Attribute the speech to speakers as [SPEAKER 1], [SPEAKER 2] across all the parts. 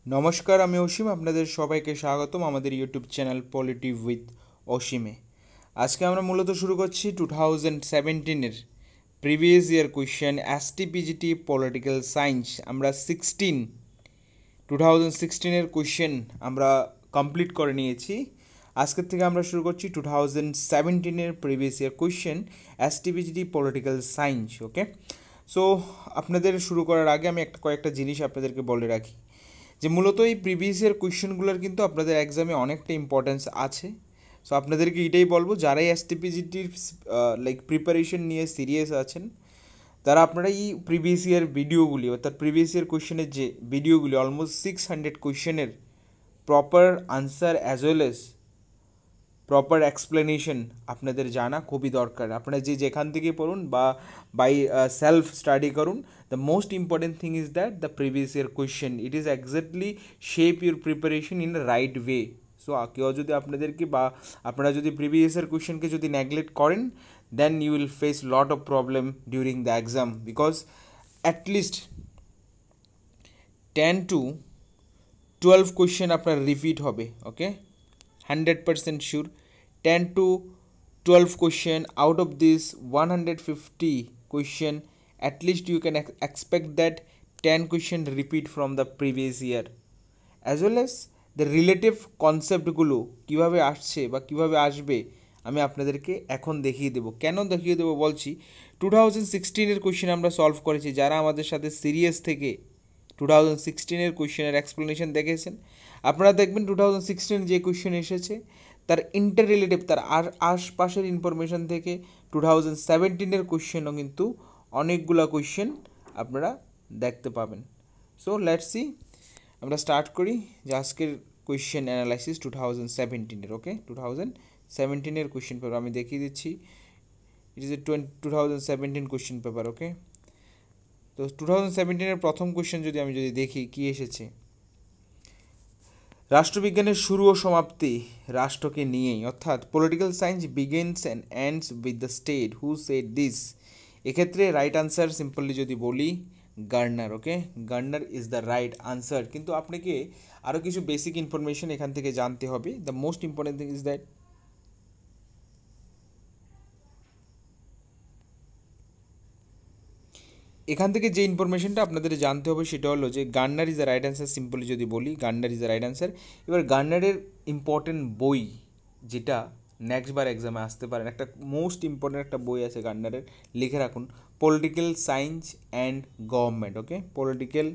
[SPEAKER 1] নমস্কার, আমি অসীম। আপনাদের সবাইকে স্বাগতম আমাদের ইউটিউব চ্যানেল পলিটি উইথ অসীমে। আজকে আমরা মূলত শুরু করছি 2017-এর previous year question STPGT political science. আমরা 2016-এর কোয়েশ্চেন আমরা কমপ্লিট করে নিয়েছি। আজকের থেকে আমরা শুরু করছি 2017-এর previous year question STPGT political science. Okay, so আপনাদের শুরু করার আগে আমি কয়েকটা জিনিস আপনাদেরকে বলে রাখি যে মূলত এই প্রিভিয়াস ইয়ার কোয়েশ্চেনগুলোর কিন্তু আপনাদের এক্সামে অনেকটা ইম্পর্টেন্স আছে। সো আপনাদেরকে এটাই বলবো, যারাই এসটিপিজিটির প্রিপারেশন নিয়ে সিরিয়াস আছেন, তারা আপনারা এই প্রিভিয়াস ইয়ার ভিডিওগুলি অর্থাৎ প্রিভিয়াস ইয়ার কোয়েশ্চেনের যে ভিডিওগুলি অলমোস্ট 600 কোয়েশ্চেনের proper answer as well as proper explanation আপনাদের জানা খুবই দরকার। আপনারা যেখান থেকে পড়ুন বা বাই সেলফ স্টাডি করুন, the most important thing is that the previous year question it is exactly shape your preparation in right way. So কেউ যদি আপনাদেরকে বা আপনারা যদি প্রিভিয়াস ইয়ার কোয়েশ্চেনকে যদি নেগলেক্ট করেন, then you will face lot of problem during the exam, because at least 10 to 12 question আপনার repeat হবে। Okay, 100% sure 10 to 12 question out of this 150 question, at least you can expect that 10 question repeat from the previous year, as well as the relative কনসেপ্টগুলো কীভাবে আসছে বা কীভাবে আসবে আমি আপনাদেরকে এখন দেখিয়ে দেবো। কেন দেখিয়ে দেবো বলছি, 2016-এর কোয়েশ্চেন আমরা সলভ করেছি। যারা আমাদের সাথে সিরিয়াস থেকে 2016-এর কোয়েশ্চেনের এক্সপ্লেনেশন দেখেছেন, আপনারা দেখবেন 2016 যে কোয়েশ্চেন এসেছে তার ইন্টার রিলেটিভ, তার আশপাশের ইনফরমেশন থেকে 2017-এর কোয়েশ্চেনও কিন্তু অনেকগুলো কোয়েশ্চেন আপনারা দেখতে পাবেন। সো লেটস সি, আমরা স্টার্ট করি যে আজকের কোয়েশ্চেন অ্যানালাইসিস 2017-এর। ওকে, 2017-এর কোয়েশ্চেন পেপার আমি দেখিয়ে দিচ্ছি। It is a 2017 question paper. Okay, তো 2017-এর প্রথম কোয়েশ্চেন আমি যদি দেখি কি এসেছে, রাষ্ট্রবিজ্ঞানের শুরু ও সমাপ্তি রাষ্ট্রকে নিয়েই, অর্থাৎ political science begins and ends with the state, who said this. এক্ষেত্রে রাইট আনসার সিম্পলি যদি বলি Garner. Okay, Garner is the right answer. কিন্তু আপনাকে আরও কিছু বেসিক ইনফরমেশন এখান থেকে জানতে হবে। The most important thing is that এখান থেকে যে ইনফরমেশনটা আপনাদের জানতে হবে সেটা হলো যে Garner is the right answer. Simply যদি বলি Garner is the right answer. এবার গার্নারের ইম্পর্টেন্ট বই যেটা নেক্সট বার এক্সামে আসতে পারেন, একটা মোস্ট ইম্পর্টেন্ট একটা বই আছে গার্নারের, লিখে রাখুন, political science and government. Okay, political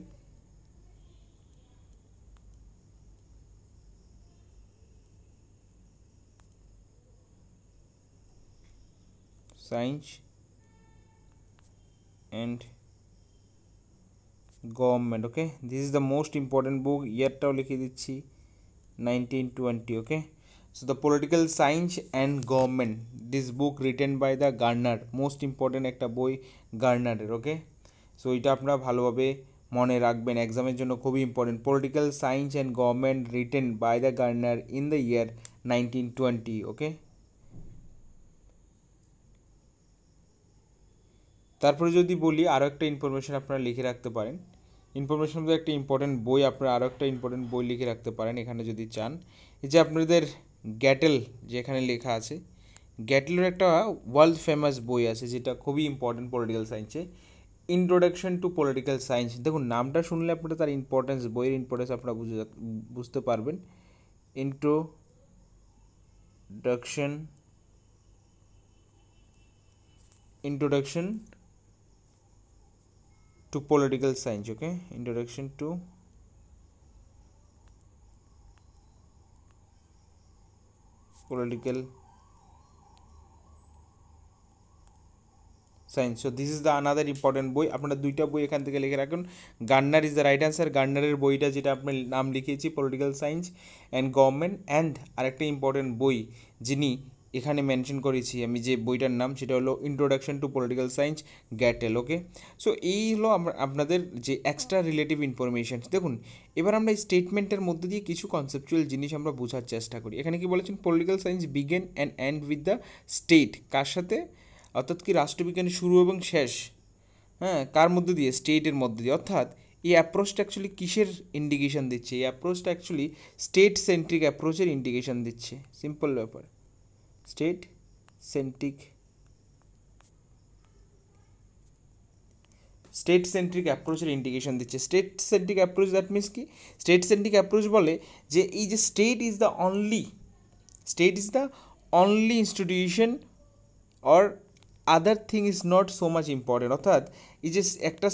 [SPEAKER 1] science and government. Okay, this is the most important book. ইয়ারটাও লিখে দিচ্ছি 1920। ওকে, so the political science and government, this book written by the Garner, most important একটা বই গার্নারের। ওকে, সো এটা আপনারা ভালোভাবে মনে রাখবেন, এক্সামের জন্য খুবই important. Political science and government written by the Garner in the year 1920। Okay, তারপরে যদি বলি আরও একটা ইনফরমেশন আপনারা লিখে রাখতে পারেন, ইনফরমেশন মধ্যে একটা ইম্পর্টেন্ট বই, আপনারা আরও একটা ইম্পর্টেন্ট বই লিখে রাখতে পারেন এখানে যদি চান। এই যে আপনাদের গ্যাটেল যেখানে লেখা আছে, গ্যাটেলের একটা ওয়ার্ল্ড ফেমাস বই আছে যেটা খুবই ইম্পর্টেন্ট পলিটিক্যাল সায়েন্সে, ইন্ট্রোডাকশন টু পলিটিক্যাল সায়েন্স। দেখুন নামটা শুনলে আপনারা তার ইম্পর্টেন্স, বইয়ের ইম্পর্টেন্স আপনারা বুঝতে পারবেন। Introduction to political science. Okay, introduction to political science. So this is the another important বই। আপনারা দুইটা বই এখান থেকে লিখে রাখুন। Garner is the right answer. গার্নারের বইটা যেটা আপনার নাম লিখিয়েছি political science and government, and আরেকটা ইম্পর্টেন্ট বই যিনি এখানে মেনশন করেছি আমি যে বইটার নাম, সেটা হলো introduction to political science, Gettell. Okay, so এই হলো আপনাদের যে এক্সট্রা রিলেটিভ ইনফরমেশন। দেখুন এবার আমরা এই স্টেটমেন্টের মধ্যে দিয়ে কিছু কনসেপচুয়াল জিনিস আমরা বোঝার চেষ্টা করি। এখানে কি বলেছেন, political science begin and end with the state, কার সাথে, অর্থাৎ কি রাষ্ট্রবিজ্ঞানের শুরু এবং শেষ, হ্যাঁ, কার মধ্যে দিয়ে, স্টেটের মধ্যে দিয়ে। অর্থাৎ এই অ্যাপ্রোচটা অ্যাকচুয়ালি কিসের ইন্ডিকেশন দিচ্ছে? এই অ্যাপ্রোচটা অ্যাকচুয়ালি স্টেট সেন্ট্রিক অ্যাপ্রোচের ইন্ডিকেশন দিচ্ছে, সিম্পল ব্যাপার, স্টেট সেন্ট্রিক অ্যাপ্রোচের ইন্ডিকেশন দিচ্ছে। State centric approach that means কি? স্টেট সেন্ট্রিক অ্যাপ্রোচ বলে যে এই যে state is the only institution or other thing is not so much important, অর্থাৎ এই যে একটা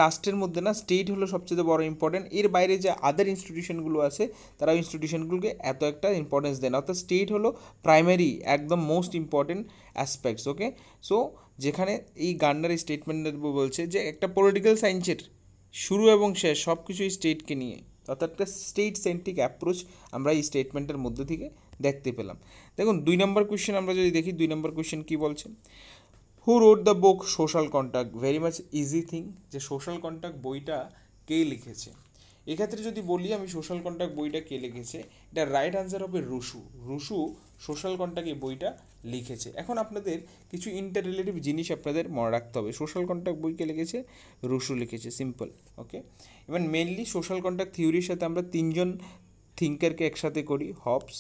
[SPEAKER 1] রাষ্ট্রের মধ্যে না স্টেট হলো সবচেয়ে বড় ইম্পর্টেন্ট, এর বাইরে যে আদার ইনস্টিটিউশনগুলো আছে তারা ইনস্টিটিউশনগুলোকে এত একটা ইম্পর্টেন্স দেয় না, অর্থাৎ স্টেট হলো প্রাইমারি একদম মোস্ট ইম্পর্টেন্ট অ্যাসপেক্টস। ওকে, সো যেখানে এই গার্নার স্টেটমেন্টের বলছে যে একটা পলিটিক্যাল সায়েন্সের শুরু এবং শেষ সব কিছুই স্টেটকে নিয়ে, অর্থাৎ একটা স্টেট সেন্ট্রিক অ্যাপ্রোচ আমরা এই স্টেটমেন্টের মধ্যে থেকে দেখতে পেলাম। দেখুন 2 নম্বর কোয়েশ্চেন আমরা যদি দেখি, 2 নম্বর কোয়েশ্চেন কী বলছে? Who wrote the book social contact? Very much easy thing, যে সোশ্যাল কন্ট্যাক্ট বইটা কে লিখেছে। এক্ষেত্রে যদি বলি আমি সোশ্যাল কন্ট্যাক্ট বইটা কে লিখেছে, এটা রাইট আনসার হবে রুশু সোশ্যাল কন্ট্যাক্ট এই বইটা লিখেছে। এখন আপনাদের কিছু ইন্টার রিলেটিভ জিনিস আপনাদের মনে রাখতে হবে। সোশ্যাল কন্ট্যাক্ট বই কে লিখেছে? রুশু লিখেছে, সিম্পল। ওকে, এবার মেনলি সোশ্যাল কন্ট্যাক্ট থিওরির সাথে আমরা 3জন থিঙ্কারকে একসাথে করি, Hobbes,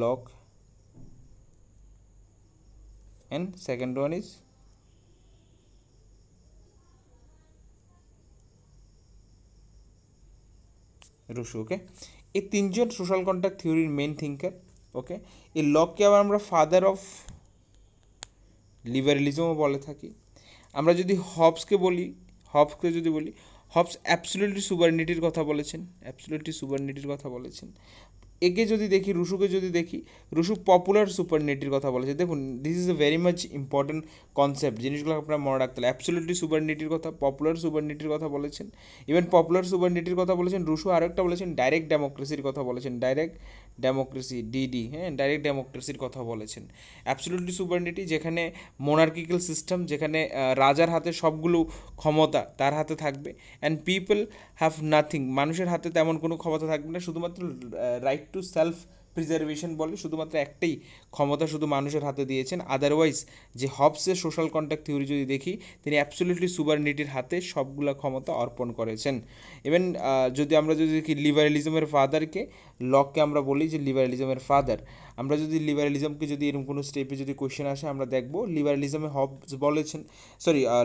[SPEAKER 1] Locke, and second one is Rousseau. Okay, এই 3জন সোশ্যাল কন্ট্যাক্ট থিওরির মেন থিঙ্কার। ওকে, এই লককে আবার আমরা ফাদার অফ লিবারালিজমও বলে থাকি। আমরা যদি হবসকে যদি বলি হবস অ্যাবসলিউটলি সুপারনিটির কথা বলেছেন। একে যদি দেখি, রুশুকে যদি দেখি, রুশু পপুলার সুপারনিটির কথা বলেছে। দেখুন this is a very much important concept, জিনিসগুলো আপনারা মনে রাখতে হবে। অ্যাবসলিউটলি সুপারনিটির কথা, পপুলার সুপারনিটির কথা বলেছেন। ইভেন পপুলার সুপারনিটির কথা বলেছেন রুশু, আরও একটা বলেছেন ডাইরেক্ট ডেমোক্রেসির কথা বলেছেন, ডাইরেক্ট ডেমোক্রেসি, ডিডি, হ্যাঁ, ডাইরেক্ট ডেমোক্রেসির কথা বলেছেন। অ্যাবসলিউটলি সুপারনিটি যেখানে মোনার্কিক্যাল সিস্টেম, যেখানে রাজার হাতে সবগুলো ক্ষমতা তার হাতে থাকবে, অ্যান্ড পিপল হ্যাভ নাথিং, মানুষের হাতে তেমন কোনো ক্ষমতা থাকবে না, শুধুমাত্র রাইট টু সেলফ প্রিজার্ভেশন বলে শুধুমাত্র একটাই ক্ষমতা শুধু মানুষের হাতে দিয়েছেন। আদারওয়াইজ যে হবসের সোশ্যাল কন্ট্যাক্ট থিওরি যদি দেখি, তিনি অ্যাবসলিউটলি সুপারনিটির হাতে সবগুলো ক্ষমতা অর্পণ করেছেন। ইভেন যদি দেখি লিবারালিজমের ফাদারকে, লককে আমরা বলি যে লিবারালিজমের ফাদার। আমরা যদি লিবারালিজমকে যদি এরকম কোনো স্টেপে যদি কোয়েশ্চেন আসে, আমরা দেখব লিবারালিজমে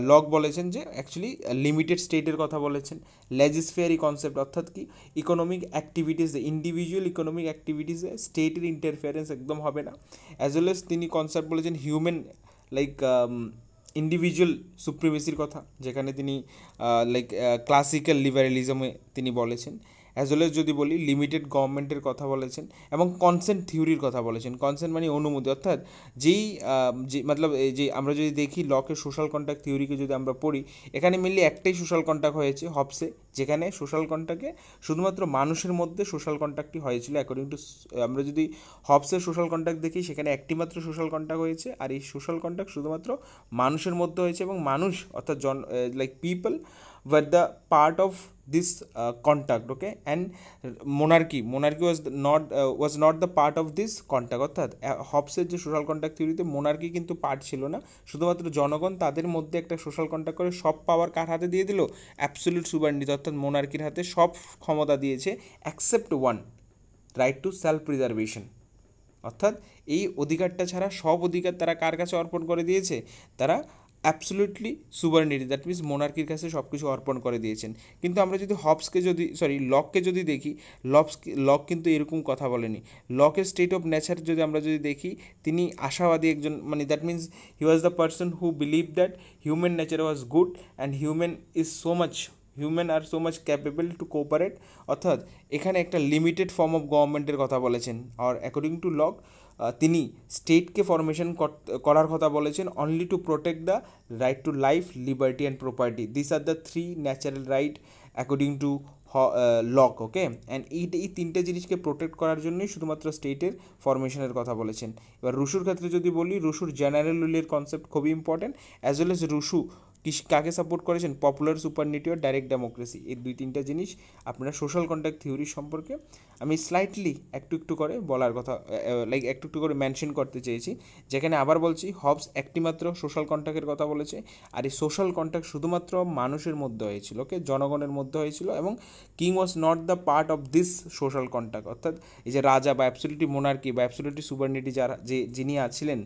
[SPEAKER 1] লক বলেছেন যে অ্যাকচুয়ালি লিমিটেড স্টেটের কথা বলেছেন। লেজিসফেয়ারি কনসেপ্ট অর্থাৎ কি, ইকোনমিক অ্যাক্টিভিটিস, ইন্ডিভিজুয়াল ইকোনমিক অ্যাক্টিভিটিসে স্টেটের ইন্টারফিয়ারেন্স একদম হবে না। অ্যাজ ওয়েল এজ তিনি কনসেপ্ট বলেছেন হিউম্যান ইন্ডিভিজুয়াল সুপ্রিমেসির কথা, যেখানে তিনি ক্লাসিক্যাল লিবারালিজমে তিনি বলেছেন। অ্যাজ ওয়েল এজ যদি বলি লিমিটেড গভর্নমেন্টের কথা বলেছেন এবং কনসেন্ট থিওরির কথা বলেছেন। কনসেন্ট মানে অনুমতি, অর্থাৎ যে আমরা যদি দেখি লকের সোশ্যাল কন্ট্যাক্ট থিওরিকে যদি আমরা পড়ি, এখানে মেনলি একটাই সোশ্যাল কন্ট্যাক্ট হয়েছে হবসে, যেখানে সোশ্যাল কন্ট্যাক্টে শুধুমাত্র মানুষের মধ্যে সোশ্যাল কন্ট্যাক্টটি হয়েছিল। অ্যাকর্ডিং টু আমরা যদি হবসের সোশ্যাল কন্ট্যাক্ট দেখি, সেখানে একটি মাত্র সোশ্যাল কন্ট্যাক্ট হয়েছে, আর এই সোশ্যাল কন্ট্যাক্ট শুধুমাত্র মানুষের মধ্যে হয়েছে, এবং মানুষ অর্থাৎ people were the part of this contact. Okay, and monarchy was not the part of this contact, অর্থাৎ হবসের যে সোশ্যাল কন্ট্যাক্ট থিওরিতে মোনার্কি কিন্তু পার্ট ছিল না, শুধুমাত্র জনগণ তাদের মধ্যে একটা সোশ্যাল কন্ট্যাক্ট করে সব পাওয়ার কার হাতে দিয়ে দিল? অ্যাবসলিউট সুপারনিটি, অর্থাৎ মোনার্কির হাতে সব ক্ষমতা দিয়েছে accept one, right two self preservation. অর্থাৎ এই অধিকারটা ছাড়া সব অধিকার তারা কার কাছে অর্পণ করে দিয়েছে? তারা অ্যাবসলিউটলি সুপারনিটি, দ্যাট মিনস মোনার্কির কাছে সব কিছু অর্পণ করে দিয়েছেন। কিন্তু আমরা যদি লককে যদি দেখি, লক কিন্তু এরকম কথা বলেনি। লকের স্টেট অফ নেচার আমরা যদি দেখি, তিনি আশাবাদী একজন, মানে that means he was the person who believe that human nature was good and human are so much capable to cooperate. অর্থাৎ এখানে একটা লিমিটেড ফর্ম অফ গভর্নমেন্টের কথা বলেছেন। আর অ্যাকর্ডিং টু লক তিনি স্টেটকে ফরমেশন করার কথা বলেছেন only to protect the right to life, liberty and property. This are the 3 natural right according to lock. Okay, and এই 3টে জিনিসকে প্রোটেক্ট করার জন্যই শুধুমাত্র স্টেটের ফরমেশনের কথা বলেছেন। এবার রুশুর ক্ষেত্রে যদি বলি, রুশুর জেনারেল রুলের কনসেপ্ট খুবই important, as well age Rushu কাকে সাপোর্ট করেছেন? পপুলার সুপারনিটি আর ডাইরেক্ট ডেমোক্রেসি, এই দুই তিনটা জিনিস আপনারা সোশ্যাল কন্ট্রাক্ট থিওরি সম্পর্কে আমি স্লাইটলি একটু করে বলার কথা, লাইক একটু করে মেনশন করতে চেয়েছি। যেখানে আবার বলছি, হবস একটিমাত্র সোশ্যাল কন্ট্রাক্টের কথা বলেছে, আর এই সোশ্যাল কন্ট্রাক্ট শুধুমাত্র মানুষের মধ্যে হয়েছিল, ওকে, জনগণের মধ্যে হয়েছিল, এবং king was not the part of this social contract. অর্থাৎ এই যে রাজা বা অ্যাবসলিউটি মোনার্কি বা অ্যাবসলিউটি সুপারনিটি যারা যিনি আছিলেন,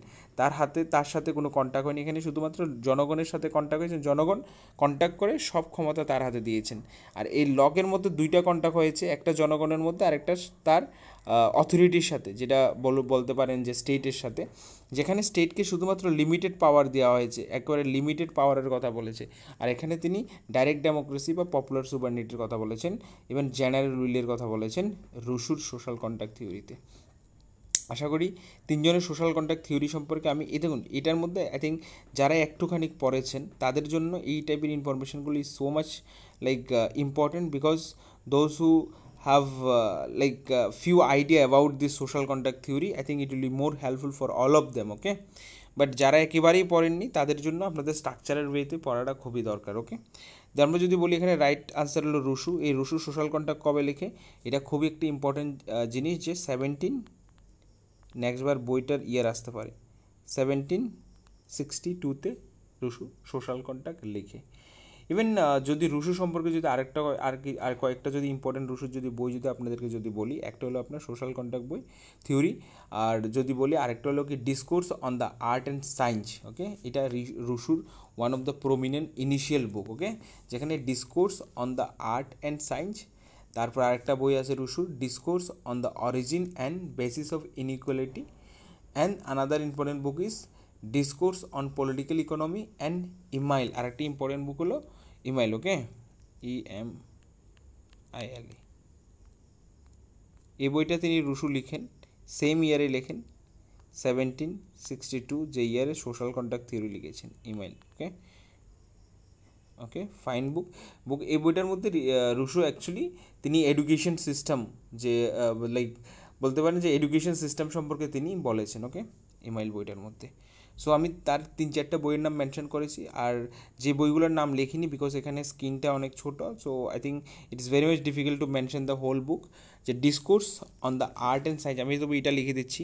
[SPEAKER 1] তার সাথে কোনো কন্ট্যাক্ট হয়নি। এখানে শুধুমাত্র জনগণের সাথে কন্ট্যাক্ট হয়েছে, জনগণ কন্ট্যাক্ট করে সব ক্ষমতা তার হাতে দিয়েছেন। আর এই লগের মধ্যে দুইটা কন্ট্যাক্ট হয়েছে, একটা জনগণের মধ্যে, আরেকটা তার অথরিটির সাথে, যেটা বলতে পারেন যে স্টেটের সাথে, যেখানে স্টেটকে শুধুমাত্র লিমিটেড পাওয়ার দেওয়া হয়েছে, একেবারে লিমিটেড পাওয়ারের কথা বলেছে। আর এখানে তিনি ডাইরেক্ট ডেমোক্রেসি বা পপুলার সুপারনিটির কথা বলেছেন, ইভেন জেনারেল উইলের কথা বলেছেন রুশুর সোশ্যাল কন্ট্রাক্ট থিওরিতে। আশা করি তিনজনের সোশ্যাল কন্ট্রাক্ট থিওরি সম্পর্কে আমি দেখুন, এটার মধ্যে আই থিঙ্ক যারা একটুখানি পড়েছেন তাদের জন্য এই টাইপের ইনফরমেশনগুলি so much like important, because those who have few idea about this social contract theory, I think it will be more helpful for all of them, okay? But যারা একেবারেই পড়েননি তাদের জন্য আপনাদের স্ট্রাকচারের ওয়েতে পড়াটা খুবই দরকার, ওকে? আমরা যদি বলি এখানে রাইট আনসার হলো রুশু। এই রুশু সোশ্যাল কন্ট্রাক্ট কবে লেখে? এটা খুবই একটি ইম্পর্টেন্ট জিনিস, যে নেক্সটবার বইটার ইয়ার আসতে পারে, 1762-তে রুশু সোশ্যাল কন্ট্রাক্ট লিখে। ইভেন যদি রুশু সম্পর্কে যদি আর কয়েকটা যদি ইম্পর্টেন্ট রুশুর যদি বই যদি আপনাদেরকে যদি বলি, একটা হলো আপনার সোশ্যাল কন্ট্রাক্ট বই থিওরি, আর যদি বলি আরেকটা হলো কি discourse on the art and science, okay? এটা রুশুর one of the prominent initial book, okay? যেখানে discourse on the art and science, তারপর আরেকটা বই আছে রুশুর discourse on the origin and basis of inequality, and another important book is discourse on political economy and Emile. আর একটা important বুক হলো email, ওকে? EMIL। এই বইটা তিনি রুশু লিখেন, সেম ইয়ারে লেখেন 1762, যে ইয়ারে সোশ্যাল কন্ট্রাক্ট থিওরি লিখেছেন ইমাইল, ওকে? ওকে, ফাইন বুক। এই বইটার মধ্যে রুশু অ্যাকচুয়ালি তিনি এডুকেশন সিস্টেম, যে লাইক বলতে পারেন যে এডুকেশন সিস্টেম সম্পর্কে তিনি বলেছেন, ওকে, ইমাইল বইটার মধ্যে। সো আমি তার 3-4টা বইয়ের নাম মেনশন করেছি, আর যে বইগুলোর নাম লিখিনি বিকজ এখানে স্ক্রিনটা অনেক ছোট, so I think it is very much difficult to mention the whole book. যে discourse on the art and science, আমি তো বইটা লিখে দিচ্ছি,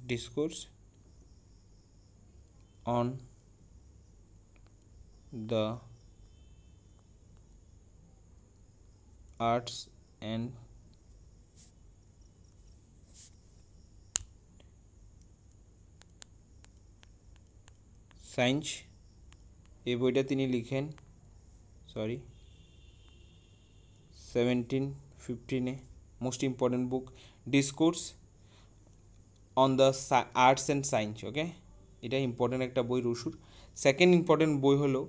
[SPEAKER 1] discourse on the arts and science, এই বইটা তিনি লিখেন 1715-এ। Most important book discourse on the arts and science, okay? এটা ইম্পর্টেন্ট একটা বই রুশুর। সেকেন্ড ইম্পর্টেন্ট বই হলো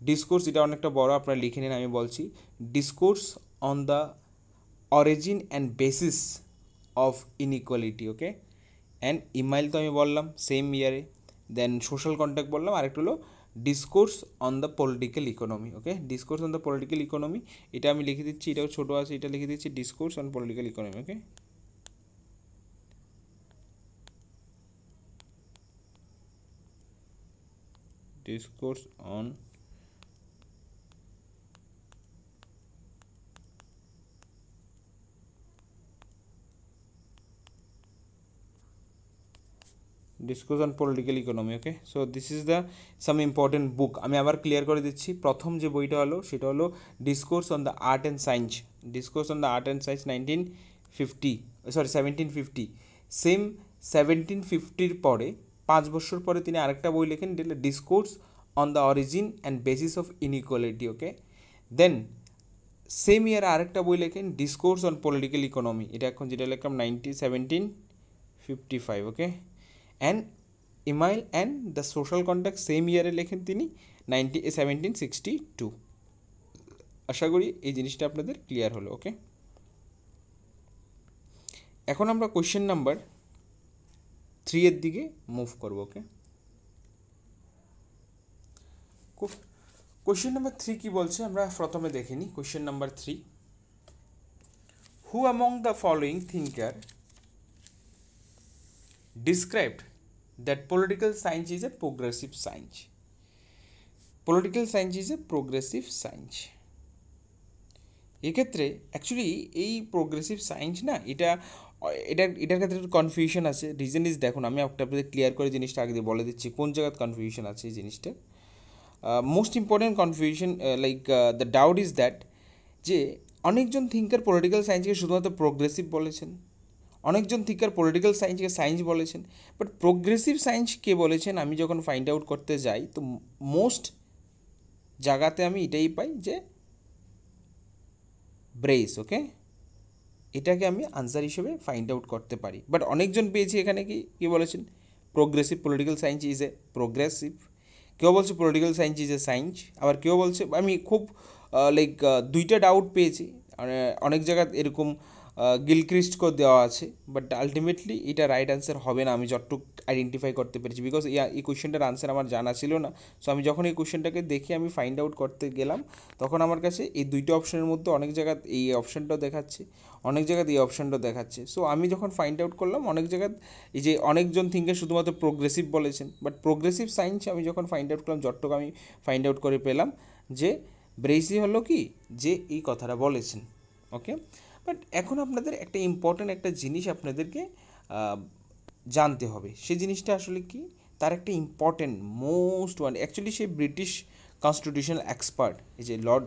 [SPEAKER 1] ডিসকোর্স, এটা অনেকটা বড়, আপনারা লিখে নিন, আমি বলছি discourse on the origin and basis of inequality, okay? And email তো আমি বললাম সেম ইয়ারে। দেন সোশ্যাল কন্ট্রাক্ট বললাম, আরেকটা হলো discourse on the political economy, okay? Discourse on the political economy, এটা আমি লিখে দিচ্ছি, এটাও ছোটো আছে, এটা লিখে দিচ্ছি discourse on political economy, okay? Discourse on discourse on political economy, okay? So this is the some important book. আমি আবার ক্লিয়ার করে দিচ্ছি, প্রথম যে বইটা হলো সেটা হলো discourse on the art and science, discourse on the art and science 1750। Same 1750-র পরে 5 বছর পরে তিনি আরেকটা বই লেখেন, discourse on the origin and basis of inequality, okay? Then same year আরেকটা বই লেখেন ডিসকোর্স অন পলিটিক্যাল ইকোনমি, এটা এখন যেটা লিখলাম 1755, okay? And Emile and the social contract same ইয়ারে লেখেন তিনি 1762। আশা করি এই জিনিসটা আপনাদের ক্লিয়ার হলো, ওকে? এখন আমরা কোয়েশ্চেন নাম্বার 3 দিকে মুভ করব, ওকে? কোয়েশ্চেন নাম্বার 3 কি বলছে আমরা প্রথমে দেখে নিই। Question number 3, who among the following thinker described that political science is a progressive science. Political science is a progressive science. এক্ষেত্রে অ্যাকচুয়ালি এই প্রোগ্রেসিভ সায়েন্স না এটার ক্ষেত্রে একটু কনফিউশন আছে। রিজন ইজ, দেখুন আমি আপনাদের ক্লিয়ার করে জিনিসটা আগে দিয়ে বলে দিচ্ছি কোন জায়গায় কনফিউশন আছে এই জিনিসটা। Most important confusion the doubt is that যে অনেকজন থিঙ্কার পলিটিক্যাল সায়েন্সকে শুধুমাত্র প্রোগ্রেসিভ বলেছেন, অনেকজন থিঙ্কার পলিটিক্যাল সায়েন্সকে সায়েন্স বলেছেন, বাট প্রোগ্রেসিভ সায়েন্স কে বলেছেন আমি যখন ফাইন্ড আউট করতে যাই তো মোস্ট জায়গাতে আমি এটাই পাই যে ব্রেস, ওকে, এটাকে আমি আনসার হিসেবে ফাইন্ড আউট করতে পারি। বাট অনেকজন পেয়েছি এখানে কি বলেছেন progressive political science is a progressive, কেউ বলছে political science is a science, আবার কেউ বলছে, আমি খুব দুইটা ডাউট পেয়েছি, অনেক জায়গায় এরকম গিলক্রিস্টকেও দেওয়া আছে, বাট আলটিমেটলি এটা রাইট অ্যান্সার হবে না আমি যতটুকু আইডেন্টিফাই করতে পেরেছি, বিকজ এই কোয়েশ্চেনটার আনসার আমার জানা ছিল না। সো আমি যখন এই কোয়েশ্চেনটাকে দেখে আমি ফাইন্ড আউট করতে গেলাম তখন আমার কাছে এই দুইটা অপশনের মধ্যে অনেক জায়গায় এই অপশানটাও দেখাচ্ছে, অনেক জায়গায় এই অপশানটাও দেখাচ্ছে। সো আমি যখন ফাইন্ড আউট করলাম অনেক জায়গায় এই যে অনেকজন থিঙ্কার শুধুমাত্র প্রোগ্রেসিভ বলেছেন, বাট প্রোগ্রেসিভ সায়েন্স আমি যখন ফাইন্ড আউট করলাম যতটুকু আমি ফাইন্ড আউট করে পেলাম যে ব্রেসি হলো কি যে এই কথাটা বলেছেন, ওকে। বাট এখন আপনাদের একটা ইম্পর্ট্যান্ট একটা জিনিস আপনাদেরকে জানতে হবে, সেই জিনিসটা আসলে কি, তার একটা ইম্পর্ট্যান্ট মোস্ট ওয়ান, অ্যাকচুয়ালি সে ব্রিটিশ কনস্টিটিউশনাল এক্সপার্ট, এই যে লর্ড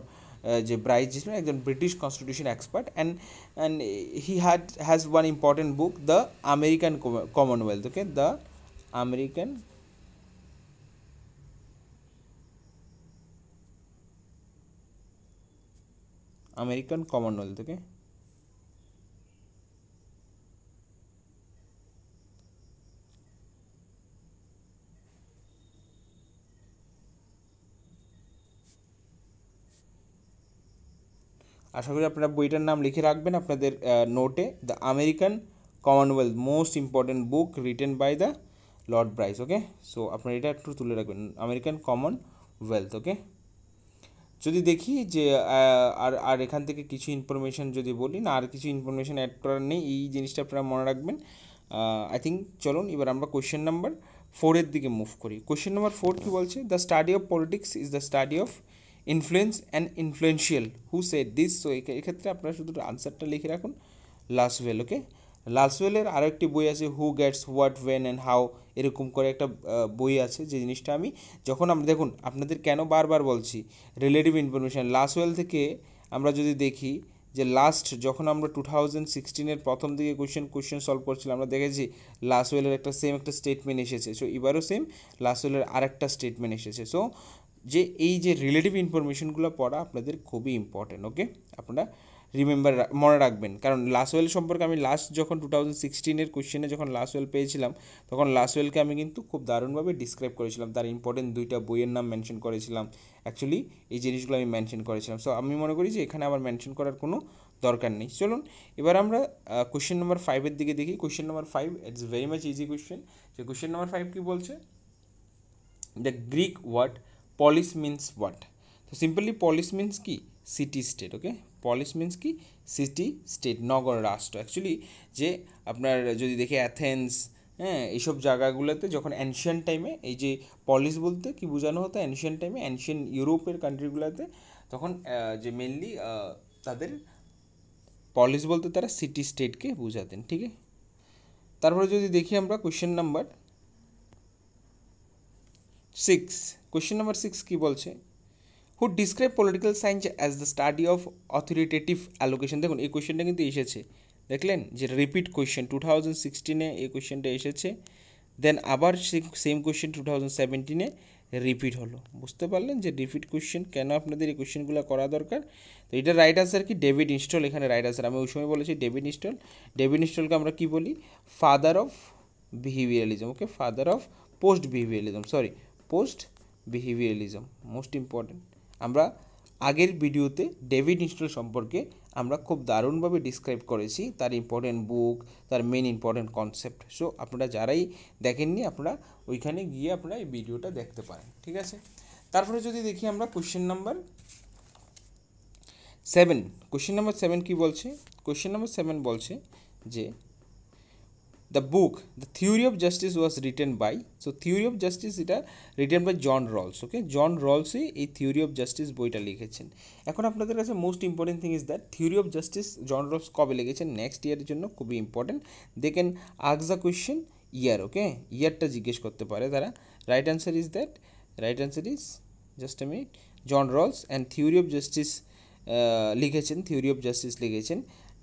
[SPEAKER 1] যে ব্রাইস ছিলেন একজন British constitution expert, and he has one important book the American commonwealth, okay, the American commonwealth, okay. আশা করি আপনারা বইটার নাম লিখে রাখবেন আপনাদের নোটে, the American commonwealth most important book written by the Lord Bryce, okay. So আপনারা এটা একটু তুলে রাখবেন, আমেরিকান কমনওয়েলথ, ওকে। যদি দেখি যে আর এখান থেকে কিছু ইনফরমেশান যদি বলি না, আর কিছু ইনফরমেশান অ্যাড করার নেই, এই জিনিসটা আপনারা মনে রাখবেন। আই থিঙ্ক চলুন এবার আমরা কোয়েশ্চেন নাম্বার 4 দিকে মুভ করি। কোয়েশ্চেন নাম্বার 4 কী বলছে, the study of politics is the study of influence and influential who said this. So এক্ষেত্রে আপনারা শুধু আনসারটা লিখে রাখুন লাসওয়েল, ওকে। লাসওয়েলের আরও একটি বই আছে who gets what when and how, এরকম করে একটা বই আছে, যে জিনিসটা আমি যখন আমরা দেখুন আপনাদের কেন বারবার বলছি রিলেটিভ ইনফরমেশান, লাসওয়েল থেকে আমরা যদি দেখি যে লাস্ট যখন আমরা 2016 প্রথম দিকে কোয়েশ্চেন সলভ করছিলাম আমরা দেখেছি লাসওয়েলের একটা স্টেটমেন্ট এসেছে। সো এবারও সেম লাসওয়েলের আরেকটা স্টেটমেন্ট এসেছে। সো যে এই যে রিলেটিভ ইনফরমেশনগুলো পড়া আপনাদের খুবই ইম্পর্টেন্ট, ওকে। আপনারা মনে রাখবেন, কারণ লাসওয়েল সম্পর্কে আমি লাস্ট যখন 2016 কোয়েশ্চেনে যখন লাসওয়েল পেয়েছিলাম তখন লাসওয়েলকে আমি কিন্তু খুব দারুণভাবে ডিসক্রাইব করেছিলাম, তার ইম্পর্টেন্ট 2টা বইয়ের নাম মেনশন করেছিলাম, অ্যাকচুয়ালি এই জিনিসগুলো আমি মেনশন করেছিলাম। সো আমি মনে করি যে এখানে আবার মেনশন করার কোনো দরকার নেই। চলুন এবার আমরা কোয়েশ্চেন নাম্বার 5 দিকে দেখি। Question number 5 it's very much easy question. যে কোয়েশ্চেন নাম্বার 5 কী বলছে, the Greek word polis means what. তো সিম্পলি পলিস মিন্স কি city state, okay. Polis means কি সিটি স্টেট, নগর রাষ্ট্র। অ্যাকচুয়ালি যে আপনার যদি দেখি অ্যাথেন্স, হ্যাঁ, এইসব জায়গাগুলোতে যখন অ্যানশিয়েন্ট টাইমে এই যে পলিস বলতে কি বোঝানো হতো অ্যানশিয়েন্ট টাইমে, অ্যানশিয়েন্ট ইউরোপের কান্ট্রিগুলোতে তখন যে মেনলি তাদের পলিস বলতে তারা সিটি স্টেটকে বোঝাতেন, ঠিক আছে। তারপরে যদি দেখি আমরা কোয়েশ্চেন নাম্বার 6, কোয়েশ্চেন নাম্বার 6 কী বলছে, who describe political science as the study of authoritative allocation. দেখুন এই কোয়েশ্চেনটা কিন্তু এসেছে, দেখলেন যে রিপিট কোয়েশ্চেন 2016 এই কোয়েশ্চেনটা এসেছে, দেন আবার সেম কোয়েশ্চেন 2017 রিপিট হলো। বুঝতে পারলেন যে রিপিট কোয়েশ্চেন কেন আপনাদের এই কোয়েশ্চেনগুলো করা দরকার। তো এটা রাইট আনসার কি ডেভিড ইনস্টল, এখানে রাইট আনসার। আমি ওই সময় বলেছি ডেভিড ইনস্টল। ডেভিড ইনস্টলকে আমরা কি বলি, father of behaviourism, okay, father of post behaviourism, most important. আমরা আগের ভিডিওতে ডেভিড ইনস্টল সম্পর্কে আমরা খুব দারুণভাবে ডিসক্রাইব করেছি, তার ইম্পর্টেন্ট বুক, তার মেন ইম্পর্টেন্ট কনসেপ্ট। সো আপনারা যারাই দেখেননি আপনারা ওইখানে গিয়ে আপনারা এই ভিডিওটা দেখতে পারেন, ঠিক আছে। তারপরে যদি দেখি আমরা কোয়েশ্চেন নাম্বার 7, কোয়েশ্চেন নাম্বার 7 কী বলছে, কোয়েশ্চেন নাম্বার 7 বলছে যে the book the theory of justice was written by, so theory of justice এটা written by John Rawls. Okay, John রলসই এই থিওরি অফ জাস্টিস বইটা লিখেছেন। এখন আপনাদের কাছে most important thing is that theory of justice John Rawls কবে লিখেছেন, নেক্সট ইয়ারের জন্য খুবই important. They can ask the question ইয়ার, ওকে, ইয়ারটা জিজ্ঞেস করতে পারে তারা। Right answer is that, right answer is just a minute, John Rawls. And theory of justice লিখেছেন, থিওরি অফ জাস্টিস লিখেছেন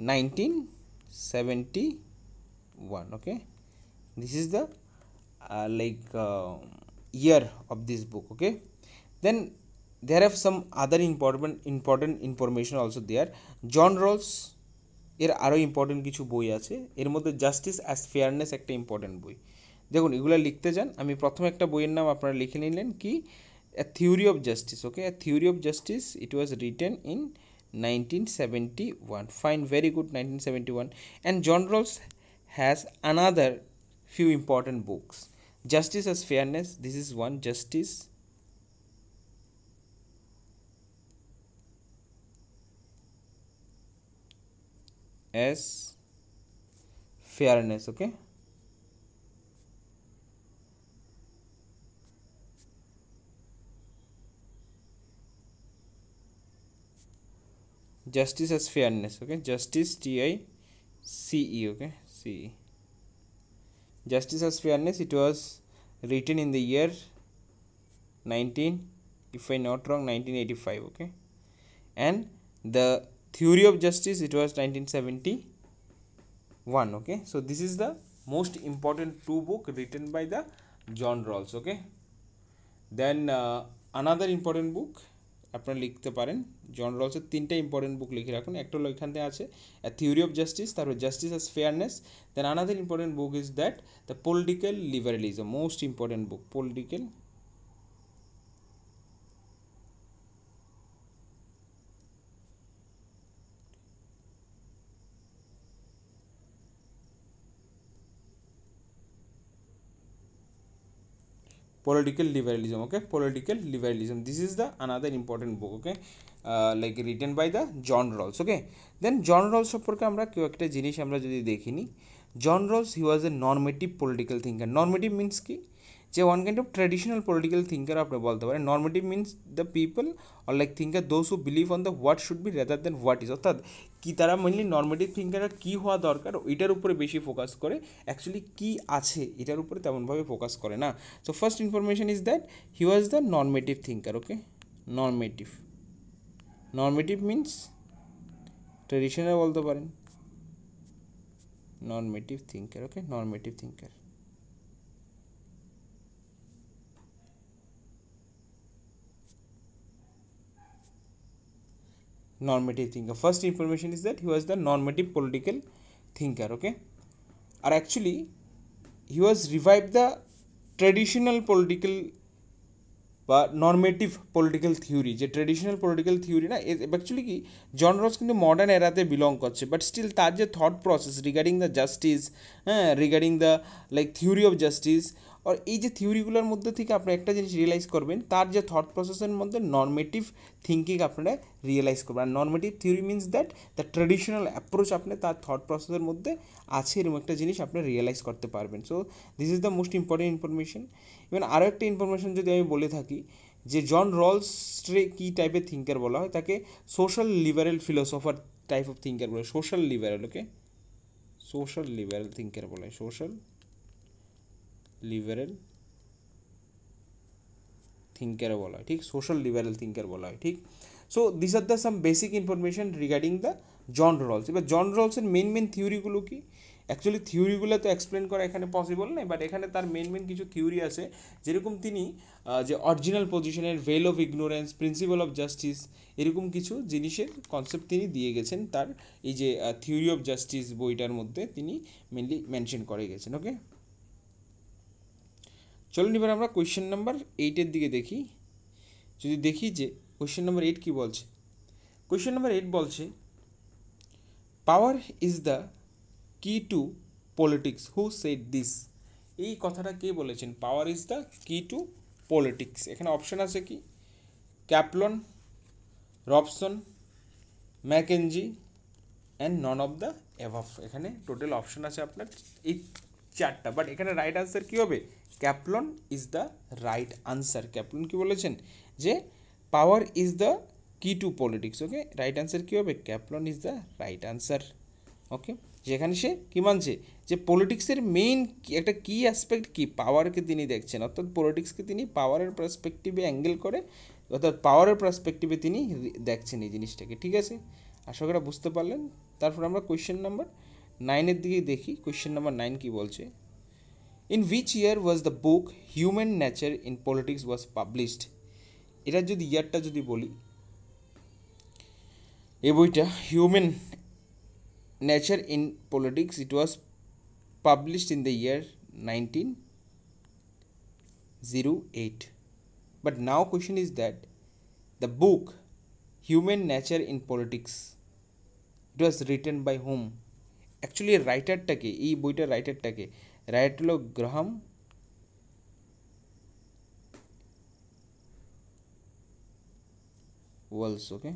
[SPEAKER 1] 1971. Okay, this is the year of this book. Okay, then there have some other important information also there. John Rawls এর আরও important কিছু বই আছে, এর মধ্যে justice as fairness একটা ইম্পর্টেন্ট বই। দেখুন এগুলো লিখতে যান, আমি প্রথমে একটা বইয়ের নাম আপনারা লিখে নিলেন কি, A Theory of Justice. Okay, A Theory of Justice, it was written in 1971. Fine, very good, 1971. And John Rawls has another few important books. Justice as Fairness, this is one. Justice as Fairness. Okay, Justice as Fairness. Okay, Justice, TICE. Okay, CE. Justice as Fairness, it was written in the year 19, if I'm not wrong, 1985. Okay, and the Theory of Justice, it was 1971. Okay, so this is the most important two book written by the John Rawls. Okay, then another important book আপনারা লিখতে পারেন, জন রলসের তিনটা important বুক লিখে রাখুন। একটা হলো এখান থেকে আছে থিওরি অফ জাস্টিস, তারপর justice as fairness, then another important book is that the political liberalism, most important book, political liberalism. Okay, political liberalism, this is the another important book. Okay, like written by the John Rawls. Okay, then John Rawls সম্পর্কে আমরা কেউ একটা জিনিস আমরা যদি দেখিনি, John Rawls he was a normative political thinker. Normative means কি, যে one kind of traditional political thinker আপনি বলতে পারেন। Normative means the people or like thinker those who believe on the what should be rather than what is, অর্থাৎ কি তারা mainly normative থিঙ্কাররা কী হওয়া দরকার এটার উপরে বেশি ফোকাস করে, অ্যাকচুয়ালি কী আছে এটার উপরে তেমনভাবে ফোকাস করে না। So first information is that he was the normative thinker. Okay, normative, normative means traditional বলতে পারেন, normative thinker. Okay, normative thinker. Normative thinker. First information is that he was the normative political thinker. Okay, or actually he was revived the traditional political বা normative political theory, যে traditional political theory না, actually কি John Rawls কিন্তু modern এরাতে belong করছে, but still তার যে thought process regarding the justice, হ্যাঁ, regarding the like theory of justice, আর এই যে থিওরিগুলোর মধ্যে থেকে আপনি একটা জিনিস রিয়েলাইজ করবেন, তার যে থট প্রসেসের মধ্যে নর্মেটিভ থিঙ্কিং আপনারা রিয়েলাইজ করবেন। আর normative theory means that the traditional approach আপনি তার থট প্রসেসের মধ্যে আছে, এরকম একটা জিনিস আপনি রিয়েলাইজ করতে পারবেন। So this is the most important information. Even আরও একটা ইনফরমেশন যদি আমি বলে থাকি, যে জন রলসরে কী টাইপের থিঙ্কার বলা হয়, তাকে social liberal philosopher type of thinker বলা হয়, সোশ্যাল লিবারেল। ওকে, সোশ্যাল লিবারেল থিঙ্কার বলা হয়, সোশ্যাল লিবারেল থিঙ্কার বলা হয়, ঠিক, সোশ্যাল লিবারেল থিঙ্কার বলা হয়, ঠিক। So this are the some basic information regarding the John Rawls. এবার জন রলসের মেন থিওরিগুলো কি, অ্যাকচুয়ালি থিওরিগুলো তো এক্সপ্লেন করা এখানে পসিবল নয়, বাট এখানে তার মেন কিছু থিওরি আছে, যেরকম তিনি যে অরিজিনাল পজিশনের, veil of ignorance, principle of justice, এরকম কিছু জিনিসের কনসেপ্ট তিনি দিয়ে গেছেন তার এই যে থিওরি অফ জাস্টিস বইটার মধ্যে তিনি মেনলি মেনশন করে গেছেন। ওকে, চলুন এবার আমরা কোয়েশ্চেন নাম্বার 8-এর দিকে দেখি। যদি দেখি যে কোয়েশ্চেন নাম্বার 8 কী বলছে, কোয়েশ্চেন নাম্বার 8 বলছে power is the key to politics, who said this. এই কথাটা কে বলেছেন, power is the key to politics. এখানে অপশন আছে কি, Kaplan, Robson, Mackenzie and none of the above. এখানে টোটাল অপশন আছে আপনার এই চারটা, বাট এখানে রাইট আনসার কী হবে? Kaplan is the right answer. Kaplan কী বলেছেন? যে power is the key to politics. Okay, right answer কী হবে? Kaplan is the right answer. Okay, যেখানে সে কী মানছে? যে পলিটিক্সের মেইন একটা কি অ্যাসপেক্ট কি? পাওয়ারকে তিনি দেখছেন, অর্থাৎ পলিটিক্সকে তিনি পাওয়ারের পার্সপেক্টিভে অ্যাঙ্গেল করে, অর্থাৎ পাওয়ারের পার্সপেক্টিভে তিনি দেখছেন এই জিনিসটাকে। ঠিক আছে, আশা করা বুঝতে পারলেন। তারপর আমরা কোয়েশ্চেন নাম্বার 9-এর দিকে দেখি। কোয়েশ্চেন নাম্বার 9 কী বলছে? In which year was the book human nature in politics was published? এটার যদি ইয়ারটা যদি বলি, এই বইটা human nature in politics, it was published in the year 1908. But now question is that the book Human Nature in Politics, it was written by whom? Actually রাইটারটাকে, এই বইটার রাইটারটাকে, writer হলো Graham Wallas. ওকে,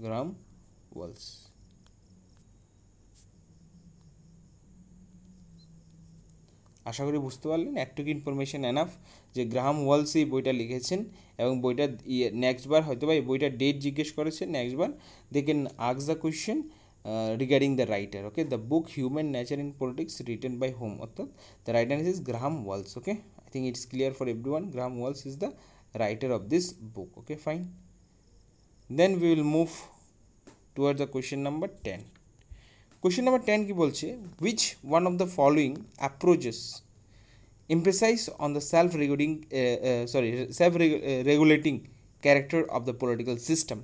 [SPEAKER 1] Graham Wales. আশা করি বুঝতে পারলেন, একটুকু information enough যে Graham Wales এই বইটা লিখেছেন, এবং বইটা নেক্সট বার হয়তো বা এই বইটার ডেট জিজ্ঞেস করেছে, নেক্সট বার they can ask the question regarding the writer. Okay, the book human nature in politics written by whom, অর্থাৎ the writer is Graham Wallas. Okay, I think it's clear for everyone, Graham Wallas is the writer of this book. Okay, fine. Then we will move toward the question number 10। Question number 10 কি বলছে? Which one of the following approaches emphasize on the self-regulating character of the political system.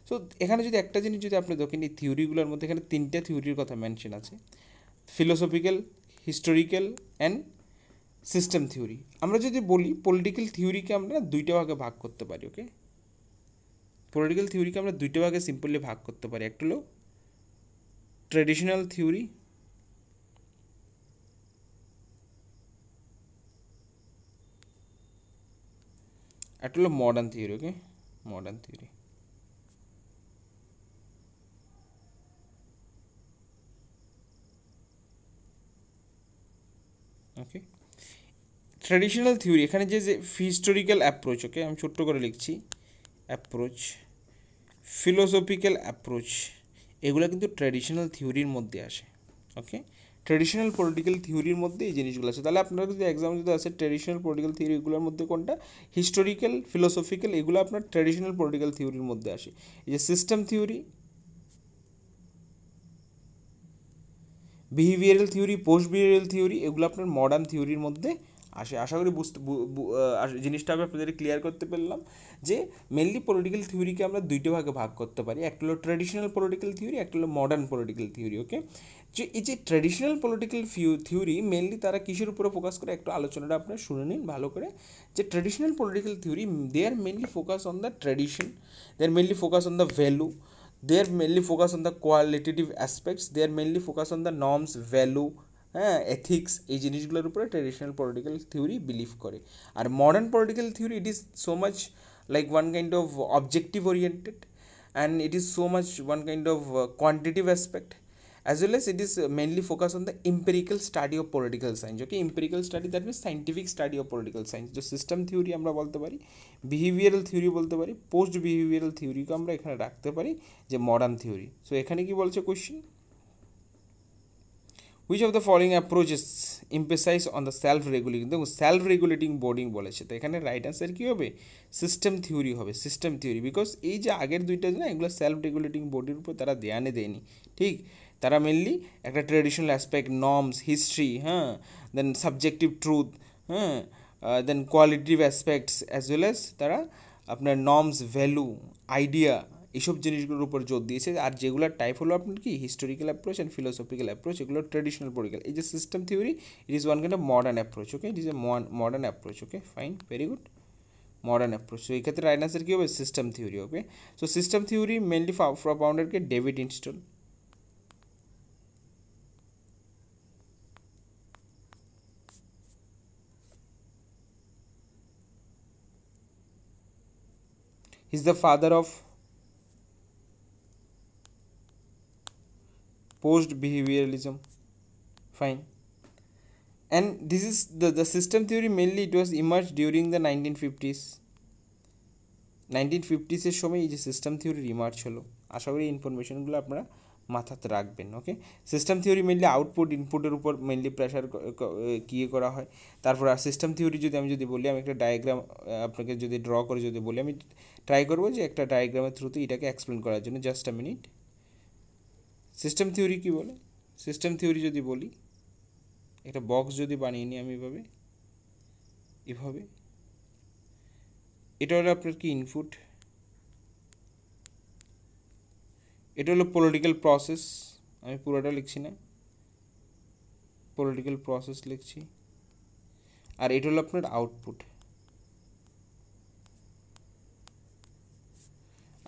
[SPEAKER 1] So এখানে যদি একটা জিনিস যদি আপনি দেখেন, এই থিওরিগুলোর মধ্যে এখানে 3টে থিওরির কথা মেনশন আছে: philosophical, historical and system theory. আমরা যদি বলি পলিটিক্যাল থিওরিকে আমরা 2টা ভাগে ভাগ করতে পারি। ওকে, পলিটিক্যাল থিওরিকে আমরা 2টা ভাগে সিম্পলি ভাগ করতে পারি। একটা হলো ট্র্যাডিশনাল থিওরি, একটা হলো মডার্ন থিওরি। ওকে, মডার্ন থিওরি। ওকে, ট্র্যাডিশনাল থিওরি, এখানে যে হিস্টোরিক্যাল অ্যাপ্রোচ, ওকে আমি ছোট্ট করে লিখছি, অ্যাপ্রোচ, ফিলোসফিক্যাল অ্যাপ্রোচ, এগুলো কিন্তু ট্র্যাডিশনাল থিওরির মধ্যে আসে। ওকে, ট্র্যাডিশনাল পলিটিক্যাল থিওরির মধ্যে এই জিনিসগুলো আছে। তাহলে আপনারা যদি এক্সাম যদি আসে ট্র্যাডিশনাল পলিটিক্যাল থিওরিগুলোর মধ্যে কোনটা? হিস্টোরিক্যাল, ফিলোসফিক্যাল, এগুলো আপনার ট্র্যাডিশনাল পলিটিক্যাল থিওরির মধ্যে আসে। এই যে system theory, behavioural theory, post behavioural theory, এগুলো আপনার মডার্ন থিওরির মধ্যে আসে। আশা করি জিনিসটা আমি আপনাদের ক্লিয়ার করতে পারলাম যে মেনলি পলিটিক্যাল থিওরিকে আমরা 2টা ভাগে ভাগ করতে পারি। একটা হলো ট্র্যাডিশনাল পলিটিক্যাল থিওরি, একটা হলো মডার্ন পলিটিক্যাল থিওরি। ওকে, যে এই যে ট্র্যাডিশনাল পলিটিক্যাল থিওরি মেনলি তারা কিসের উপরে ফোকাস করে, একটু আলোচনাটা আপনারা শুনে নিন ভালো করে। যে traditional political theory, they are mainly focus on the tradition, they are mainly focus on the value, they are mainly focus on the qualitative aspects, they are mainly focus on the norms, value, হ্যাঁ, ethics, এই জিনিসগুলোর উপরে traditional political theory believe করে। আর modern political theory, it is so much like one kind of objective oriented, and it is so much one kind of quantitative aspect, as well as it is mainly focused on the empirical study of political science. Okay, empirical study, that means scientific study of political science. जो system theory আমরা বলতে পারি, behavioural theory বলতে পারি, post behavioural থিওরিকে আমরা এখানে রাখতে পারি যে মডার্ন থিওরি। সো এখানে কি বলছে question? Which of the following approaches emphasise on the self regulating, দেখুন সেলফ রেগুলেটিং বডিং বলেছে, তো এখানে রাইট অ্যান্সার কী হবে? সিস্টেম থিওরি হবে, সিস্টেম থিওরি। বিকজ এই যে আগের দুইটা না, এগুলো সেলফ রেগুলেটিং বডির উপর তারা ধ্যানে দেয়নি। ঠিক, তারা মেনলি একটা ট্র্যাডিশনাল অ্যাসপেক্ট, নর্মস, হিস্ট্রি, হ্যাঁ, দেন সাবজেক্টিভ ট্রুথ, হ্যাঁ, then qualitative aspects, as well as তারা আপনার নর্মস, ভ্যালু, আইডিয়া, এইসব জিনিসগুলোর উপর জোর দিয়েছে। আর যেগুলোর টাইপ হলো আপনার কি historical approach and philosophical approach, এগুলো ট্র্যাডিশনাল পলিটিক্যাল। এই যে system theory, it is one kind of modern approach. Okay, it is a modern approach. Okay, fine, very good, modern approach. So এই ক্ষেত্রে রাইট আনসার কী হবে? System theory. Okay, so system theory mainly ফাউন্ডারকে David Easton. He is the father of post behavioralism. Fine. And this is the system theory mainly it was emerged during the 1950s. 1950s এর সময় এই যে system থিওরির emerge হলো। আশা করি ইনফরমেশনগুলো আপনারা মাথাতে রাখবেন। ওকে, সিস্টেম থিওরি মেনলি আউটপুট ইনপুটের উপর মেনলি প্রেশার করা হয়। তারপর আর সিস্টেম থিওরি যদি বলি, আমি একটা ডায়াগ্রাম আপনাকে যদি ড্র করে যদি বলি, আমি ট্রাই করবো যে একটা ডায়াগ্রামের থ্রুতে এটাকে এক্সপ্লেন করার জন্য। Just a minute. System theory কী বলে? সিস্টেম থিওরি যদি বলি, একটা বক্স যদি বানিয়ে নিই আমি এভাবে এটা হলো আপনার কি ইনপুট, এটা হলো পলিটিক্যাল প্রসেস, আমি পুরোটা লিখছি না, পলিটিক্যাল প্রসেস লিখছি। আর এটা হলো আপনার আউটপুট,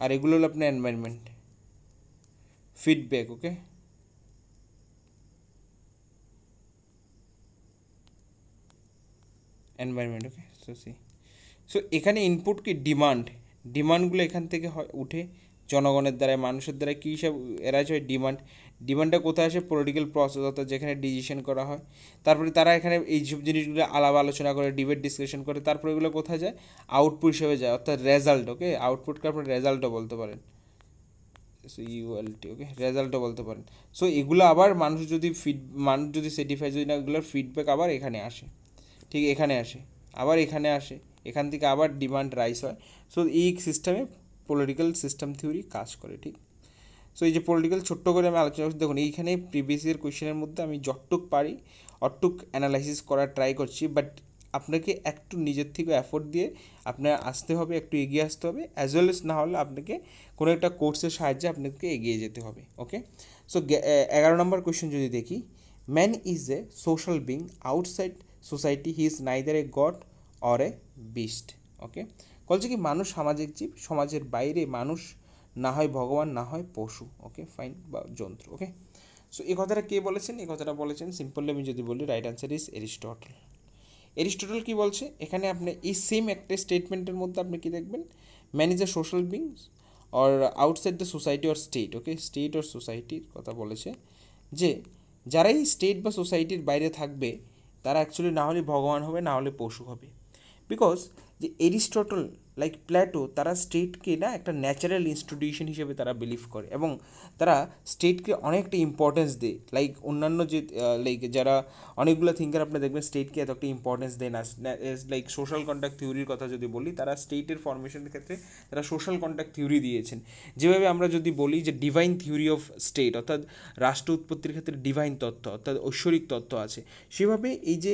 [SPEAKER 1] আর এগুলো হলো আপনার এনভায়রনমেন্ট, ফিডব্যাক। ওকে, এনভায়রনমেন্ট। ওকে, সো এখানে ইনপুট কি ডিমান্ডগুলো এখান থেকে হয় উঠে জনগণের দ্বারা, মানুষের দ্বারা কী হিসাব এরাজ হয় ডিমান্ডটা কোথায় আসে? পলিটিক্যাল প্রসেস, অর্থাৎ যেখানে ডিসিশন করা হয়। তারপরে তারা এখানে এইসব জিনিসগুলো আলাপ আলোচনা করে, ডিবেট ডিসকাশন করে, তারপরে এগুলো কোথায় যায়? আউটপুট হিসেবে যায়, অর্থাৎ রেজাল্ট। ওকে, আউটপুটকে আপনার রেজাল্টও বলতে পারেন, ইউএলটি। ওকে, রেজাল্টও বলতে পারেন। সো এগুলো আবার মানুষ যদি সেটিফাই যদি না, এগুলোর ফিডব্যাক আবার এখানে আসে, ঠিক এখানে আসে, আবার এখানে আসে, এখান থেকে আবার ডিমান্ড রাইস হয়। সো এই সিস্টেমে পলিটিক্যাল সিস্টেম থিওরি কাজ করে। ঠিক, সো এই যে পলিটিক্যাল ছোট্ট করে আমি আলোচনা করছি, দেখুন এইখানে প্রিভিয়াস ইয়ার কোয়েশ্চেনের মধ্যে আমি যতটুক পারি অতটুক অ্যানালাইসিস করার ট্রাই করছি, বাট আপনাকে একটু নিজের থেকে এফোর্ট দিয়ে আপনার আসতে হবে, একটু এগিয়ে আসতে হবে, অ্যাজ ওয়েল এস না হলে আপনাকে কোনো একটা কোর্সের সাহায্যে আপনাকে এগিয়ে যেতে হবে। ওকে, সো 11 নম্বর কোয়েশ্চেন যদি দেখি, man is a social being outside society, he is neither a god or a beast. Okay, বলছে কি মানুষ সামাজিক জীব, সমাজের বাইরে মানুষ না হয় ভগবান, না হয় পশু। ওকে, ফাইন, বা যন্ত্র। ওকে, সো এই কথাটা কে বলেছেন? এই কথাটা বলেছেন সিম্পলি আমি যদি বলি, right answer is Aristotle. Aristotle কী বলছে এখানে? আপনি এই সেম একটা স্টেটমেন্টের মধ্যে আপনি কী দেখবেন? Man is a social beings or outside the society or state. Okay, state or সোসাইটির কথা বলেছে, যে যারাই স্টেট বা সোসাইটির বাইরে থাকবে তারা অ্যাকচুয়ালি না হলে ভগবান হবে, না হলে পশু হবে। বিকজ যে এরিস্টটল লাইক প্ল্যাটো, তারা স্টেটকে না একটা ন্যাচারাল ইনস্টিটিউশন হিসেবে তারা বিলিভ করে, এবং তারা স্টেটকে অনেকটা ইম্পর্টেন্স দেয়। লাইক অন্যান্য যে লাইক যারা অনেকগুলো থিঙ্কার আপনি দেখবেন স্টেটকে এত একটা ইম্পর্টেন্স দেয় না। লাইক সোশ্যাল কন্ট্যাক্ট থিওরির কথা যদি বলি, তারা স্টেটের ফর্মেশনের ক্ষেত্রে তারা সোশ্যাল কন্ট্যাক্ট থিওরি দিয়েছেন। যেভাবে আমরা যদি বলি যে ডিভাইন থিওরি অফ স্টেট, অর্থাৎ রাষ্ট্র উৎপত্তির ক্ষেত্রে ডিভাইন তত্ত্ব, অর্থাৎ ঐশ্বরিক তত্ত্ব আছে, সেভাবে এই যে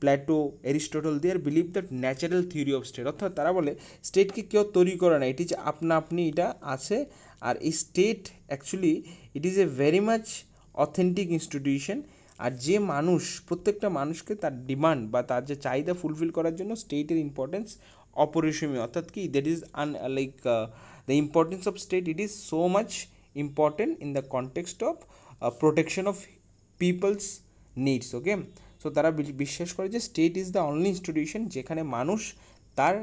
[SPEAKER 1] Plato, Aristotle their believe that natural theory of state, অর্থাৎ তারা বলে স্টেটকে কেউ তৈরি করে না, এটি যে আপনা আপনি এটা আছে। আর এই state actually it is a very much authentic institution. আর যে মানুষ, প্রত্যেকটা মানুষকে তার ডিমান্ড বা তার যে চাহিদা ফুলফিল করার জন্য স্টেটের ইম্পর্টেন্স অপরিসীমীয়। অর্থাৎ কি, that is the importance of state, it is so much important in the context of protection of people's needs. Okay, so তারা বিশ্বাস করে যে state is the only institution যেখানে মানুষ তার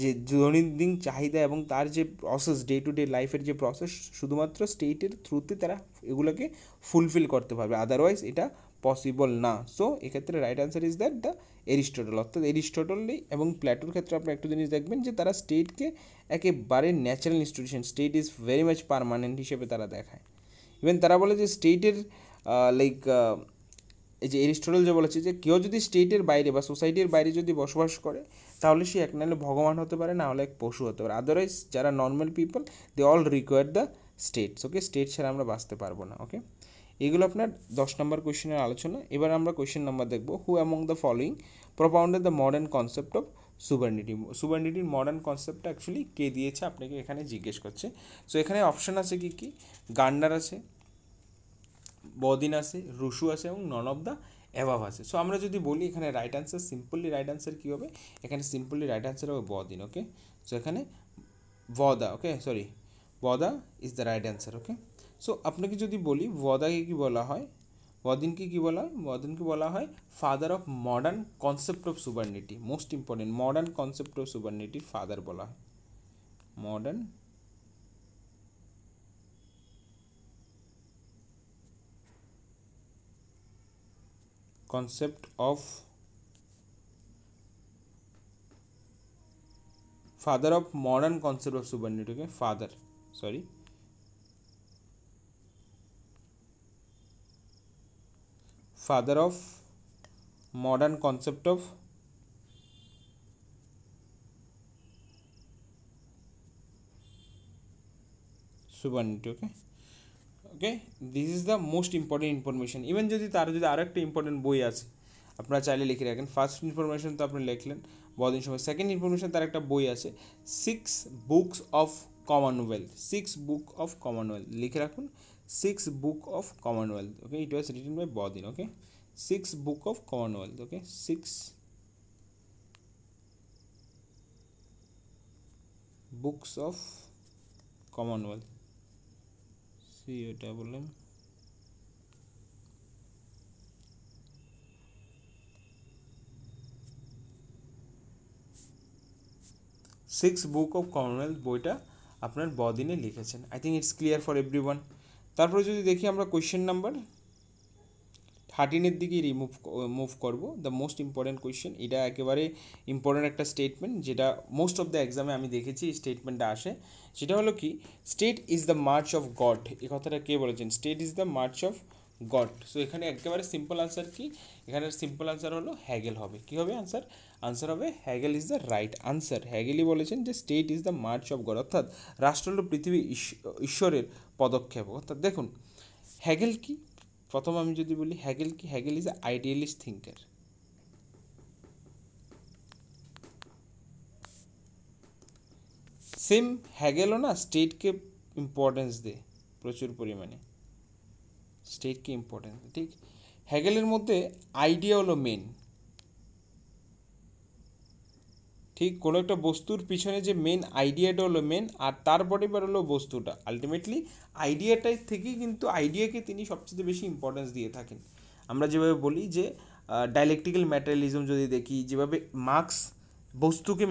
[SPEAKER 1] যে দৈনন্দিন চাহিদা এবং তার যে প্রসেস, ডে টু ডে লাইফের যে প্রসেস, শুধুমাত্র স্টেটের থ্রুতে তারা এগুলোকে ফুলফিল করতে পারবে, আদারওয়াইজ এটা পসিবল না। সো এক্ষেত্রে right answer is that the Aristotle. অর্থাৎ এরিস্টটলই এবং প্ল্যাটোর ক্ষেত্রে আপনি একটু জিনিস দেখবেন যে তারা স্টেটকে একেবারে natural institution, state is very much permanent হিসেবে তারা দেখায়। ইভেন তারা বলে যে স্টেটের এই যে এরিস্টটল যে বলেছে যে কেউ যদি স্টেটের বাইরে বা সোসাইটির বাইরে যদি বসবাস করে, তাহলে সে এক নাহলে ভগবান হতে পারে, না হলে এক পশু হতে পারে। আদারওয়াইজ যারা normal people, they all require the states. Okay, state ছাড়া আমরা বাঁচতে পারবো না। ওকে, এগুলো আপনার 10 নম্বর কোয়েশ্চেনের আলোচনা। এবার আমরা কোয়েশ্চেন নাম্বার দেখবো, who among the following propounded the modern concept of sovereignty. সুবারনিটির মডার্ন কনসেপ্টটা অ্যাকচুয়ালি কে দিয়েছে আপনাকে এখানে জিজ্ঞেস করছে। সো এখানে অপশান আছে কি কি, গার্ডনার আছে, বদিন আছে, রুশু আছে, এবং নন অফ দ্য অ্যাভাব আছে। সো আমরা যদি বলি এখানে right answer, simply right answer কী হবে? এখানে সিম্পলি রাইট আনসার হবে বদিন। ওকে, সো এখানে Bodin, okay sorry, Bodin is the right answer. Okay, so আপনাকে যদি বলি বদাকে কী বলা হয়, বদিনকে কী বলা হয়? বদিনকে বলা হয় father of modern concept of sovereignty. Most important, modern concept of সুবারনিটির ফাদার বলা হয়, modern concept of father of modern concept of sovereignty. Okay, father of modern concept of sovereignty. Okay, this is the most important information. Even যদি তার যদি আরও একটা important বই আছে আপনারা চাইলে লিখে রাখেন। ফার্স্ট ইনফরমেশন তো আপনি লিখলেন বহুদিন সময়। সেকেন্ড ইনফরমেশন তার একটা বই আছে 6 books of commonwealth, 6 book of commonwealth লিখে রাখুন, 6 book of commonwealth. Okay, it was written by Bodin. Okay, 6 book of commonwealth. Okay, 6 books of commonwealth, এটা বললাম। সিক্স বুক অফ কমনওয়েলথ বইটা আপনার বদিনে লিখেছেন। I think it's clear for everyone. তারপরে যদি দেখি আমরা কোয়েশ্চেন নাম্বার 13-এর দিকে মুভ করব। দ্য মোস্ট ইম্পর্ট্যান্ট কোয়েশ্চেন, এটা একেবারে ইম্পর্ট্যান্ট একটা স্টেটমেন্ট, যেটা মোস্ট অফ দ্য এক্সামে আমি দেখেছি এই স্টেটমেন্টটা আসে। সেটা হলো কি, state is the march of god. এই কথাটা কে বলেছেন? State is the march of god. So এখানে একেবারে সিম্পল আনসার কি? এখানে সিম্পল আনসার হলো হ্যাগেল হবে। কি হবে আনসার? আনসার হবে Hegel is the right answer. হ্যাগেলই বলেছেন যে state is the march of God, অর্থাৎ রাষ্ট্র হল পৃথিবী ঈশ্বরের পদক্ষেপ। অর্থাৎ দেখুন হ্যাগেল কি, প্রথম আমি যদি বলি হ্যাগেল কি, Hegel is a idealist thinker. Same হ্যাগেলও না স্টেটকে ইম্পর্টেন্স দেয় প্রচুর পরিমাণে, স্টেটকে ইম্পর্টেন্স। ঠিক, হ্যাগেলের মধ্যে আইডিয়া হলো মেন। ঠিক, কোনো একটা বস্তুর পিছনে যে মেন আইডিয়াটা হলো মেন, আর তারপরে এবার হলো বস্তুটা। আলটিমেটলি আইডিয়াটাই থেকেই কিন্তু আইডিয়াকে তিনি সবচেয়ে বেশি ইম্পর্টেন্স দিয়ে থাকেন। আমরা যেভাবে বলি যে ডায়ালেকটিক্যাল ম্যাটেরিয়ালিজম যদি দেখি, যেভাবে মার্কস বস্তুকে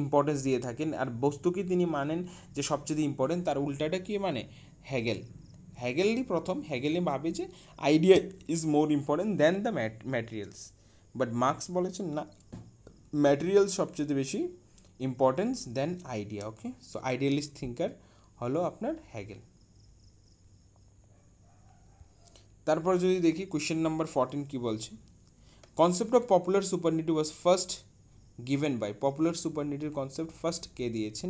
[SPEAKER 1] ইম্পর্টেন্স দিয়ে থাকেন আর বস্তুকে তিনি মানেন যে সবচেয়ে ইম্পর্টেন্ট, তার উল্টাটা কি মানে হ্যাগেল। হ্যাগেলই প্রথম, হ্যাগেলে ভাবে যে idea is more important than the materials, but marks বলেছেন না, ম্যাটেরিয়াল সবচেয়ে বেশি ইম্পর্টেন্স দেন আইডিয়া। ওকে, সো আইডিয়ালিস্ট থিঙ্কার হলো আপনার হ্যাগেল। তারপর যদি দেখি কোয়েশ্চেন নাম্বার 14 কি বলছে, concept of popular sovereignty was first given by. Popular সুপারনিটির কনসেপ্ট ফার্স্ট কে দিয়েছেন?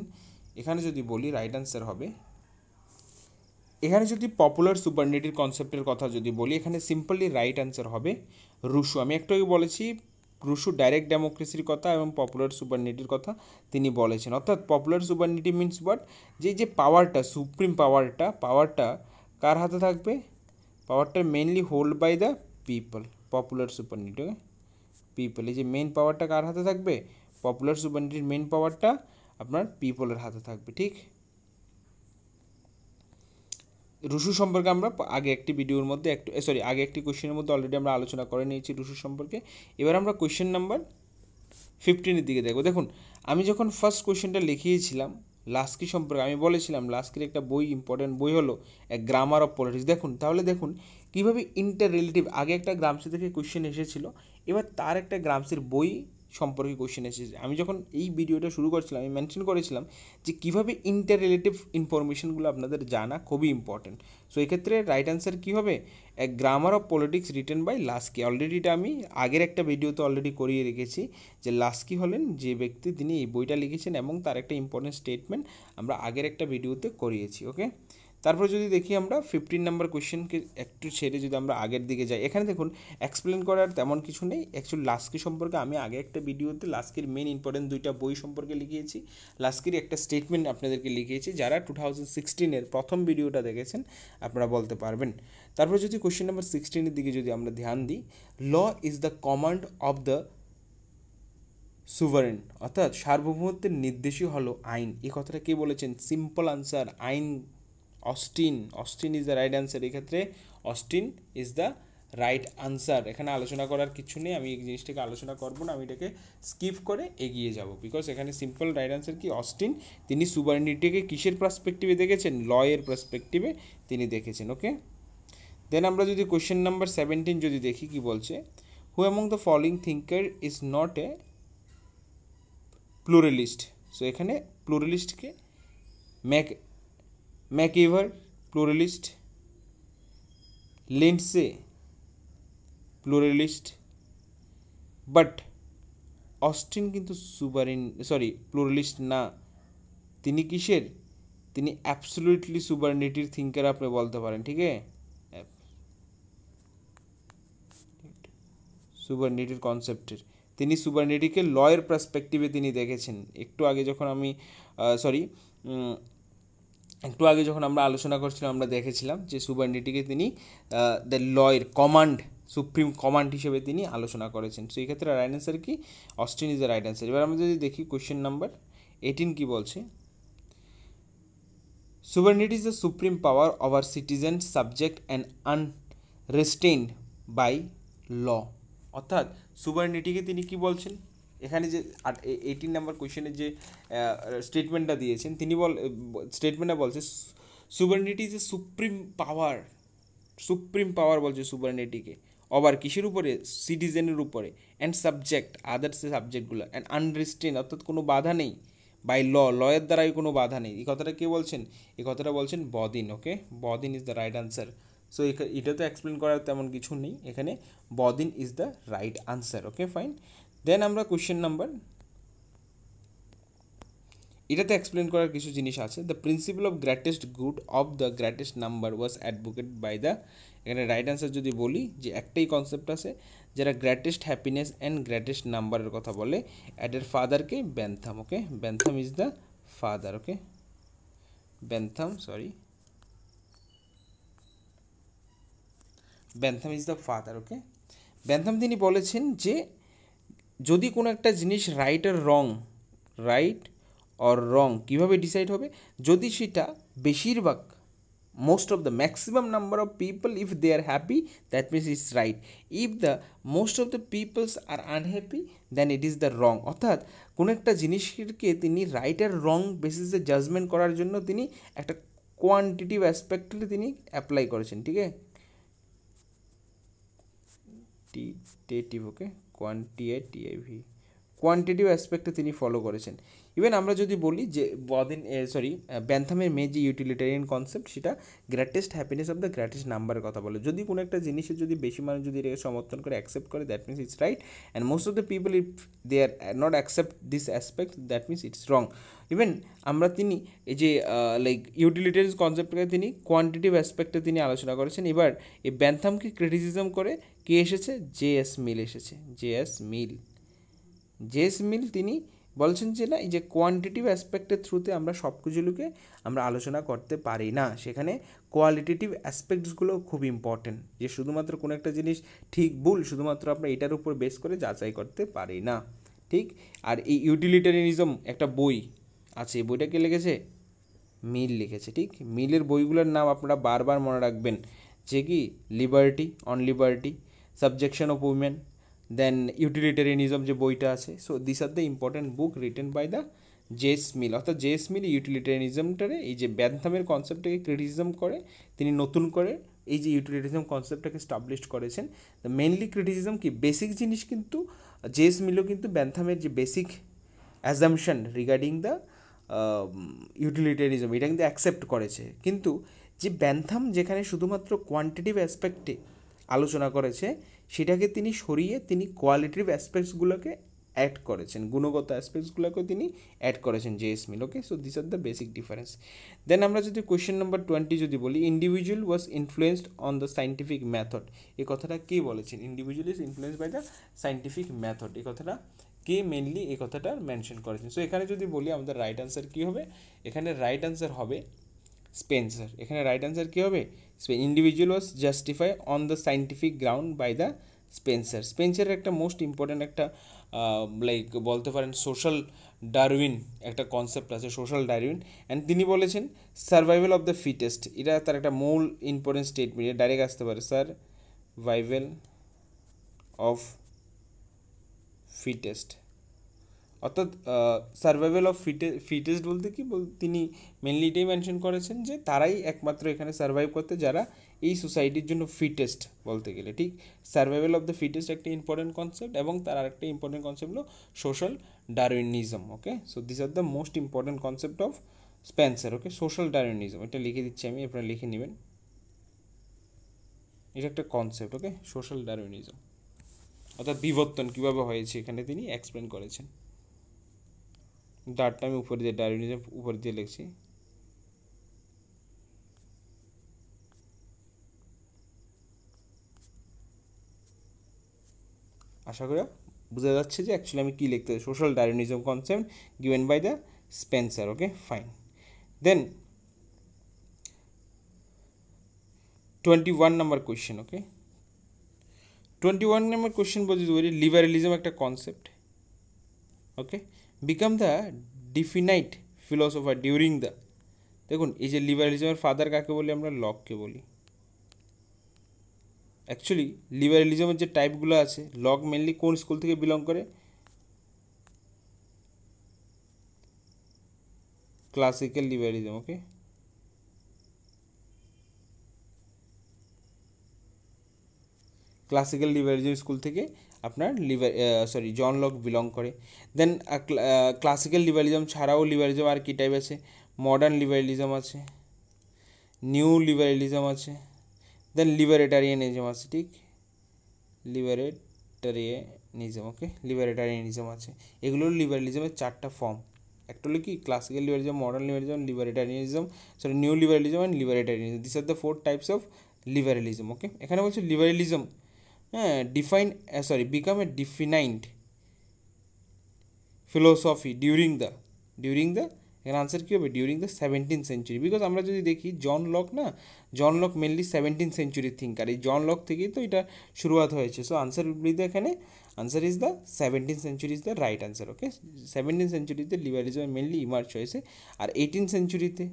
[SPEAKER 1] এখানে যদি বলি রাইট আনসার হবে, এখানে যদি পপুলার সুপারনিটির কনসেপ্টের কথা যদি বলি, এখানে সিম্পলি রাইট আনসার হবে রুশো। আমি একটু আগে বলেছি রুশো ডাইরেক্ট ডেমোক্রেসির কথা এবং পপুলার সুপারনিটির কথা তিনি বলেছেন। অর্থাৎ পপুলার সুপারনিটি মিনস হোয়াট, যে পাওয়ারটা, সুপ্রিম পাওয়ারটা কার হাতে থাকবে? পাওয়ারটা mainly hold by the people. Popular sovereignty, people, এই যে মেন পাওয়ারটা কার হাতে থাকবে? পপুলার সুপারনিটির মেন পাওয়ারটা আপনার পিপলের হাতে থাকবে। ঠিক, রুশো সম্পর্কে আমরা আগে একটি ভিডিওর মধ্যে আগে একটি কোয়েশ্চেনের মধ্যে অলরেডি আমরা আলোচনা করে নিয়েছি রুশো সম্পর্কে। এবার আমরা কোয়েশ্চেন নাম্বার 15-এর দিকে দেখব। দেখুন আমি যখন ফার্স্ট কোয়েশ্চেনটা লিখিয়েছিলাম লাস্কি সম্পর্কে, আমি বলেছিলাম লাস্কির একটা বই, ইম্পর্টেন্ট বই হলো এ গ্রামার অফ পলিটিক্স। তাহলে দেখুন কীভাবে ইন্টার রিলেটিভ, আগে একটা গ্রামসি থেকে কোয়েশ্চেন এসেছিলো, এবার তার একটা গ্রামসির বই সম্পর্কে কোয়েশ্চেন এসেছে। আমি যখন এই ভিডিওটা শুরু করছিলাম আমি মেনশন করেছিলাম যে কীভাবে ইন্টার রিলেটিভ ইনফরমেশনগুলো আপনাদের জানা খুবই ইম্পর্টেন্ট। সো এক্ষেত্রে রাইট অ্যান্সার কী হবে? A grammar of politics written by Laski. Already এটা আমি আগের একটা ভিডিওতে অলরেডি করিয়ে রেখেছি যে লাস্কি হলেন যে ব্যক্তি, তিনি এই বইটা লিখেছেন এবং তার একটা ইম্পর্টেন্ট স্টেটমেন্ট আমরা আগের একটা ভিডিওতে করিয়েছি। ওকে, তারপর যদি দেখি আমরা 15 নাম্বার কোয়েশ্চেনকে একটু ছেড়ে যদি আমরা আগের দিকে যাই, এখানে দেখুন এক্সপ্লেন করার তেমন কিছু নেই। অ্যাকচুয়ালি লাস্কি সম্পর্কে আমি আগে একটা ভিডিওতে লাস্কির মেন ইম্পর্টেন্ট দুইটা বই সম্পর্কে লিখিয়েছি, লাস্কির একটা স্টেটমেন্ট আপনাদেরকে লিখিয়েছি। যারা 2016-এর প্রথম ভিডিওটা দেখেছেন আপনারা বলতে পারবেন। তারপর যদি কোয়েশ্চেন নাম্বার 16-এর দিকে যদি আমরা ধ্যান দিই, law is the command of the sovereign, অর্থাৎ সার্বভৌমত্বের নির্দেশই হলো আইন। এই কথাটা কে বলেছেন? সিম্পল আনসার আইন, Austin is the right answer. এক্ষেত্রে Austin is the right answer. এখানে আলোচনা করার কিছু নেই, আমি এই জিনিসটাকে আলোচনা করবো না, আমি এটাকে স্কিপ করে এগিয়ে যাব, বিকজ এখানে সিম্পল রাইট আনসার কি অস্টিন। তিনি সুভারেনিটিকে কিসের পার্সপেক্টিভে দেখেছেন? ল এর পার্সপেক্টিভে তিনি দেখেছেন। ওকে, দেন আমরা যদি কোয়েশ্চেন নাম্বার 17 যদি দেখি কি বলছে, who among the following thinker is not a pluralist. So এখানে প্লুরালিস্টকে MacIver pluralist, Lindsay pluralist, but Austin কিন্তু প্লুরালিস্ট না। তিনি কিসের? তিনি অ্যাবসলিউটলি সুপারনেটিভ থিঙ্কার আপনি বলতে পারেন, ঠিক আছে, সুপারনেটিভ কনসেপ্টের। তিনি সুপারনেটিভকে লয়ের পার্সপেক্টিভে তিনি দেখেছেন। একটু আগে যখন আমরা আলোচনা করছিলাম আমরা দেখেছিলাম যে সুপারনেটিভকে তিনি দ্য লয়ের সুপ্রিম কমান্ড হিসেবে তিনি আলোচনা করেছেন। সো এই ক্ষেত্রে রাইট অ্যান্সার কি? Austin is the right answer. এবার আমরা যদি দেখি কোয়েশ্চেন নাম্বার 18 কি বলছে, sovereignty is the supreme power over citizens subject and unrestrained by law। অর্থাৎ সুভার্নিটিকে তিনি কি বলছেন, এখানে যে 18 নাম্বার কোয়েশ্চেনের যে স্টেটমেন্টটা দিয়েছেন তিনি স্টেটমেন্টটা বলছে সুভার্নিটি ইজ এ সুপ্রিম পাওয়ার বলছে সুভার্নিটিকে, ওভার কিসের উপরে? সিটিজেনের উপরে, অ্যান্ড সাবজেক্ট আদার্স সাবজেক্টগুলো, অ্যান্ড আনরিস্ট্রেন অর্থাৎ কোনো বাধা নেই, বাই লয়ের দ্বারাই কোনো বাধা নেই। এই কথাটা কে বলছেন? এই কথাটা বলছেন Bodin. Okay, Bodin is the right answer. So এটা তো এক্সপ্লেন করার তেমন কিছু নেই, এখানে Bodin is the right answer. Okay fine. দেন আমরা কোয়েশ্চেন নাম্বার, এটাতে এক্সপ্লেন করার কিছু জিনিস আছে। The principle of greatest good of the greatest number was advocate by the, এখানে রাইট আনসার যদি বলি যে একটাই কনসেপ্ট আছে যারা গ্রেটেস্ট হ্যাপিনেস অ্যান্ড গ্রেটেস্ট নাম্বারের কথা বলে, এদের ফাদারকে Bentham. Okay, Bentham is the father. Okay, Bentham is the father. Okay, Bentham তিনি বলেছেন যে যদি কোনো একটা জিনিস রাইট অর রং কীভাবে ডিসাইড হবে? যদি সেটা বেশিরভাগ most of the maximum number of people, if they are happy, that means it's right. If the most of the peoples are unhappy, then it is the wrong। অর্থাৎ কোনো একটা জিনিসকে তিনি রাইট আর রং বেসিসে জাজমেন্ট করার জন্য তিনি একটা কোয়ান্টিটিভ অ্যাসপেক্টে তিনি অ্যাপ্লাই করেছেন, ঠিক আছে, ওকে, কোয়ান্টিটিভ অ্যাসপেক্টে তিনি ফলো করেছেন। ইভেন আমরা যদি বলি যে বেনথামের মেয়ে যে ইউটিলিটারিয়ান কনসেপ্ট সেটা greatest happiness of the greatest নাম্বারের কথা বলে। যদি কোনো একটা জিনিসের যদি বেশি মানুষ যদি এটাকে সমর্থন করে অ্যাকসেপ্ট করে, that means it's right, and most of the people if they are not accept this aspect, that means it's wrong. Even তিনি এই যে ইউটিলিটারিয়ান কনসেপ্টকে তিনি কোয়ান্টিটিভ অ্যাসপেক্টে তিনি আলোচনা করেছেন। এবার এই বেনথামকে ক্রিটিসিজম করে কে এসেছে? জে.এস. মিল এসেছে। জে.এস. মিল তিনি বলছেন যে না, এই যে কোয়ান্টিটিভ অ্যাসপেক্টের থ্রুতে আমরা সব কিছুগুলোকে আমরা আলোচনা করতে পারি না, সেখানে কোয়ালিটেটিভ অ্যাসপেক্টসগুলো খুব ইম্পর্টেন্ট, যে শুধুমাত্র কোনো একটা জিনিস ঠিক ভুল শুধুমাত্র আমরা এটার উপর বেস করে যাচাই করতে পারি না, ঠিক। আর এই ইউটিলিটারিয়ানিজম একটা বই আছে, এই বইটা কে লিখেছে? মিল লিখেছে, ঠিক। মিলের বইগুলোর নাম আপনারা বারবার মনে রাখবেন, যে কি liberty, subjection of women, then utilitarianism যে বইটা আছে। So this are the important book written by the J S. Mill. অর্থাৎ জে.এস. মিল ইউটিলিটারিয়ানিজমটারে এই যে বেনথামের কনসেপ্টটাকে ক্রিটিসিজম করে তিনি নতুন করে এই যে ইউটিলিটারিজম কনসেপ্টটাকে স্টাবলিশ করেছেন। দ্য মেনলি ক্রিটিসিজম কি বেসিক জিনিস, কিন্তু জে.এস. মিলও কিন্তু বেনথামের যে বেসিক অ্যাজামশন রিগার্ডিং দ্য ইউটিলিটারিজম এটা কিন্তু অ্যাকসেপ্ট করেছে, কিন্তু যে বেনথাম যেখানে শুধুমাত্র কোয়ান্টিটিভ অ্যাসপেক্টে আলোচনা করেছে সেটাকে তিনি সরিয়ে তিনি কোয়ালিটিভ অ্যাসপেক্টসগুলোকে অ্যাড করেছেন, গুণগত অ্যাসপেক্টসগুলোকে তিনি অ্যাড করেছেন J S. Mill. Okay, so this are the basic difference. Then আমরা যদি কোয়েশ্চেন নাম্বার 20 যদি বলি, individual was influenced on the scientific method, এই কথাটা কে বলেছেন? Individual is influenced by the scientific method, এই কথাটা কে মেনলি এই কথাটা মেনশন করেছেন? সো এখানে যদি বলি আমাদের রাইট আনসার কী হবে? এখানে রাইট আনসার হবে স্পেন্সার। এখানে রাইট আনসার কী হবে? Individual was justify on the scientific ground by the স্পেন্সারের একটা মোস্ট ইম্পর্ট্যান্ট একটা বলতে পারেন সোশ্যাল ডারউইন একটা কনসেপ্ট আছে, সোশ্যাল ডারউইন, অ্যান্ড তিনি বলেছেন সার্ভাইভাল অফ দ্য ফিটেস্ট, এটা তার একটা মূল ইম্পর্টেন্ট স্টেটমেন্ট, এটা ডাইরেক্ট আসতে পারে সার্ভাইভাল অফ ফিটেস্ট। অর্থাৎ সার্ভাইভাল অফ ফিটেস্ট বলতে কি তিনি মেনলি এটাই মেনশন করেছেন যে তারাই একমাত্র এখানে সার্ভাইভ করতে যারা এই সোসাইটির জন্য ফিটেস্ট বলতে গেলে, ঠিক। সার্ভাইভাল অফ দ্য ফিটেস্ট একটা ইম্পর্টেন্ট কনসেপ্ট, এবং তার আরেকটা ইম্পর্টেন্ট কনসেপ্ট হলো social Darwinism. Okay, so this are the most important concept of Spencer. Okay, social Darwinism, এটা লিখে দিচ্ছি আমি, আপনারা লিখে নেবেন, এটা একটা কনসেপ্ট। ওকে, সোশ্যাল ডারউইনিজম অর্থাৎ বিবর্তন কীভাবে হয়েছে এখানে তিনি এক্সপ্লেন করেছেন। ডারটা আমি উপরে দিয়ে, ডারউইনিজম উপরে দিয়ে লিখছি। আশা করি বোঝা যাচ্ছে যে অ্যাকচুয়ালি আমি কী লিখতে, social Darwinism concept given by the Spencer. Okay, fine. Then 21 number question. Okay, 21 number question বলতে পারি লিবারেলিজম একটা concept. Okay, become the definite philosopher during the, দেখুন এই যে লিবারেলিজমের ফাদার কাকে বলি আমরা, লককে বলি। অ্যাকচুয়ালি লিবারেলিজমের যে টাইপগুলো আছে, লক মেনলি কোন স্কুল থেকে বিলং করে, ক্লাসিক্যাল লিবারেলিজম। ওকে, ক্লাসিক্যাল লিবারেলিজম স্কুল থেকে আপনার জন লক বিলং করে। দেন ক্লাসিক্যাল লিবারেলিজম ছাড়াও লিবারেলিজম আর কী টাইপ আছে, মডার্ন লিবারেলিজম আছে, নিউ লিবারেলিজম আছে, দেন লিবারেটারিয়ানিজম আছে, ঠিক, লিবারেটারিয়ানিজম। ওকে, লিবারেটারিয়ানিজম আছে। এগুলো লিবারেলিজমের চারটা ফর্ম, একটা হলো কি classical liberalism, modern liberalism, libertarianism, new liberalism and libertarianism. This are the 4 types of liberalism. Okay, এখানে বলছে liberalism become a defined philosophy during the এখানে আনসার কী হবে, during the 17th century। Because আমরা যদি দেখি John Locke mainly 17th century thinker, এই John Locke থেকেই তো এটা শুরুয়াত হয়েছে। সো আনসার উইল এখানে answer is the 17th century is the right answer. Okay, 17th centuryতে liberalism mainly emerge হয়েছে, আর 18th centuryতে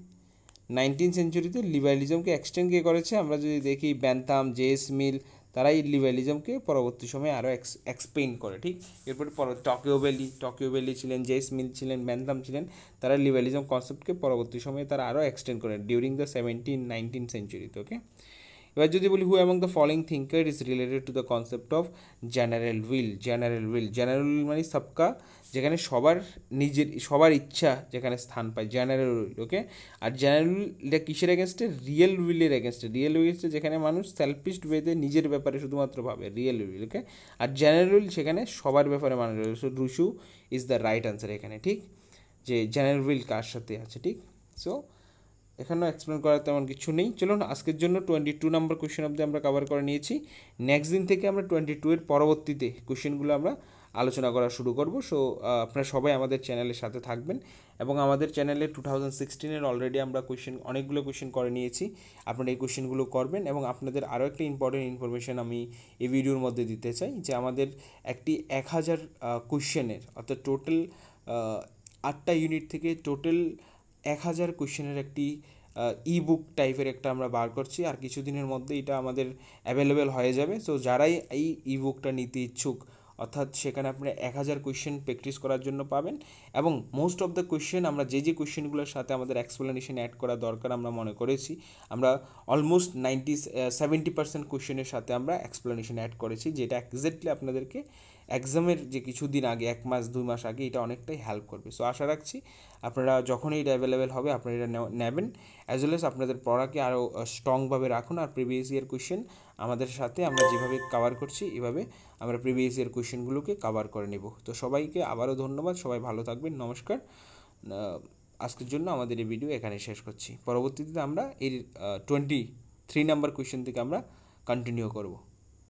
[SPEAKER 1] 19th centuryতে লিবারেলিজমকে এক্সটেন্ড কে করেছে, আমরা যদি দেখি ব্যান্থাম, জেস মিল, তারা এই লিবারেলিজমকে পরবর্তী সময়ে আরও এক্সপ্লেন করে, ঠিক। এরপরে টকিও বেলি ছিলেন, জেস মিল ছিলেন, ব্যান্থাম ছিলেন, তারা লিবারেলিজম কনসেপ্টকে পরবর্তী সময়ে তারা আরও এক্সটেন্ড করেন ডিউরিং দ্য 19th centuryতে। ওকে, এবার যদি বলি who among the following thinker is related to the concept of general will মানে সবকা, যেখানে সবার ইচ্ছা যেখানে স্থান পায়, জেনারেল উইল। ওকে, আর জেনারেল উইল এটা কিসের এগেনস্টে, রিয়েল উইলের এগেনস্টে, যেখানে মানুষ সেলফিশ ওয়েতে নিজের ব্যাপারে শুধুমাত্র ভাবে, রিয়েল উইল। ওকে, আর জেনারেল উইল সেখানে সবার ব্যাপারে মানুষ, Rousseau is the right answer এখানে, ঠিক, যে জেনারেল উইল কার সাথে আছে, ঠিক। সো এখানেও এক্সপ্লেন করার তেমন কিছু নেই। চলুন আজকের জন্য 22 নাম্বার কোয়েশ্চেন অবধি আমরা কভার করে নিয়েছি। নেক্সট দিন থেকে আমরা 22 এর পরবর্তীতে কোয়েশ্চেনগুলো আমরা আলোচনা করা শুরু করব। সো আপনারা সবাই আমাদের চ্যানেলের সাথে থাকবেন, এবং আমাদের চ্যানেলে 2016-এর অলরেডি আমরা অনেকগুলো কোয়েশ্চেন করে নিয়েছি। আপনারা এই কোয়েশ্চেনগুলো করবেন, এবং আপনাদের আরও একটা ইম্পর্টেন্ট ইনফরমেশন আমি এই ভিডিওর মধ্যে দিতে চাই, যে আমাদের একটি 1000 কোয়েশ্চেনের, অর্থাৎ টোটাল 8টা ইউনিট থেকে টোটাল 1000 কোয়েশ্চেনের একটি বুক টাইপের একটা আমরা বার করছি, আর কিছুদিনের মধ্যে এটা আমাদের অ্যাভেলেবেল হয়ে যাবে। সো যারাই এই বুকটা নিতে ইচ্ছুক, অর্থাৎ সেখানে আপনারা 1000 কোয়েশ্চেন প্র্যাকটিস করার জন্য পাবেন, এবং মোস্ট অফ দ্য কোয়েশ্চেন আমরা যে কোয়েশ্চেনগুলোর সাথে আমাদের এক্সপ্লেনেশন অ্যাড করা দরকার আমরা মনে করেছি, আমরা অলমোস্ট 70% কোয়েশ্চেনের সাথে আমরা এক্সপ্লেনেশন অ্যাড করেছি, যেটা এক্স্যাক্টলি আপনাদেরকে এক্সামের যে কিছুদিন আগে, 1 মাস 2 মাস আগে, এটা অনেকটাই হেল্প করবে। সো আশা রাখছি আপনারা যখনই এটা অ্যাভেলেবেল হবে আপনারা এটা নেবেন, অ্যাজ ওয়েল এস আপনাদের পড়াকে আরও স্ট্রংভাবে রাখুন। আর প্রিভিয়াস ইয়ার কোয়েশ্চেন আমাদের সাথে আমরা যেভাবে কভার করছি, এভাবে আমরা প্রিভিয়াস ইয়ার কোয়েশ্চেনগুলোকে কভার করে নেব। তো সবাইকে আবারও ধন্যবাদ, সবাই ভালো থাকবেন, নমস্কার। আজকের জন্য আমাদের এই ভিডিও এখানে শেষ করছি। পরবর্তীতে আমরা এই 23 নাম্বার কোয়েশ্চেন থেকে আমরা কন্টিনিউ করব।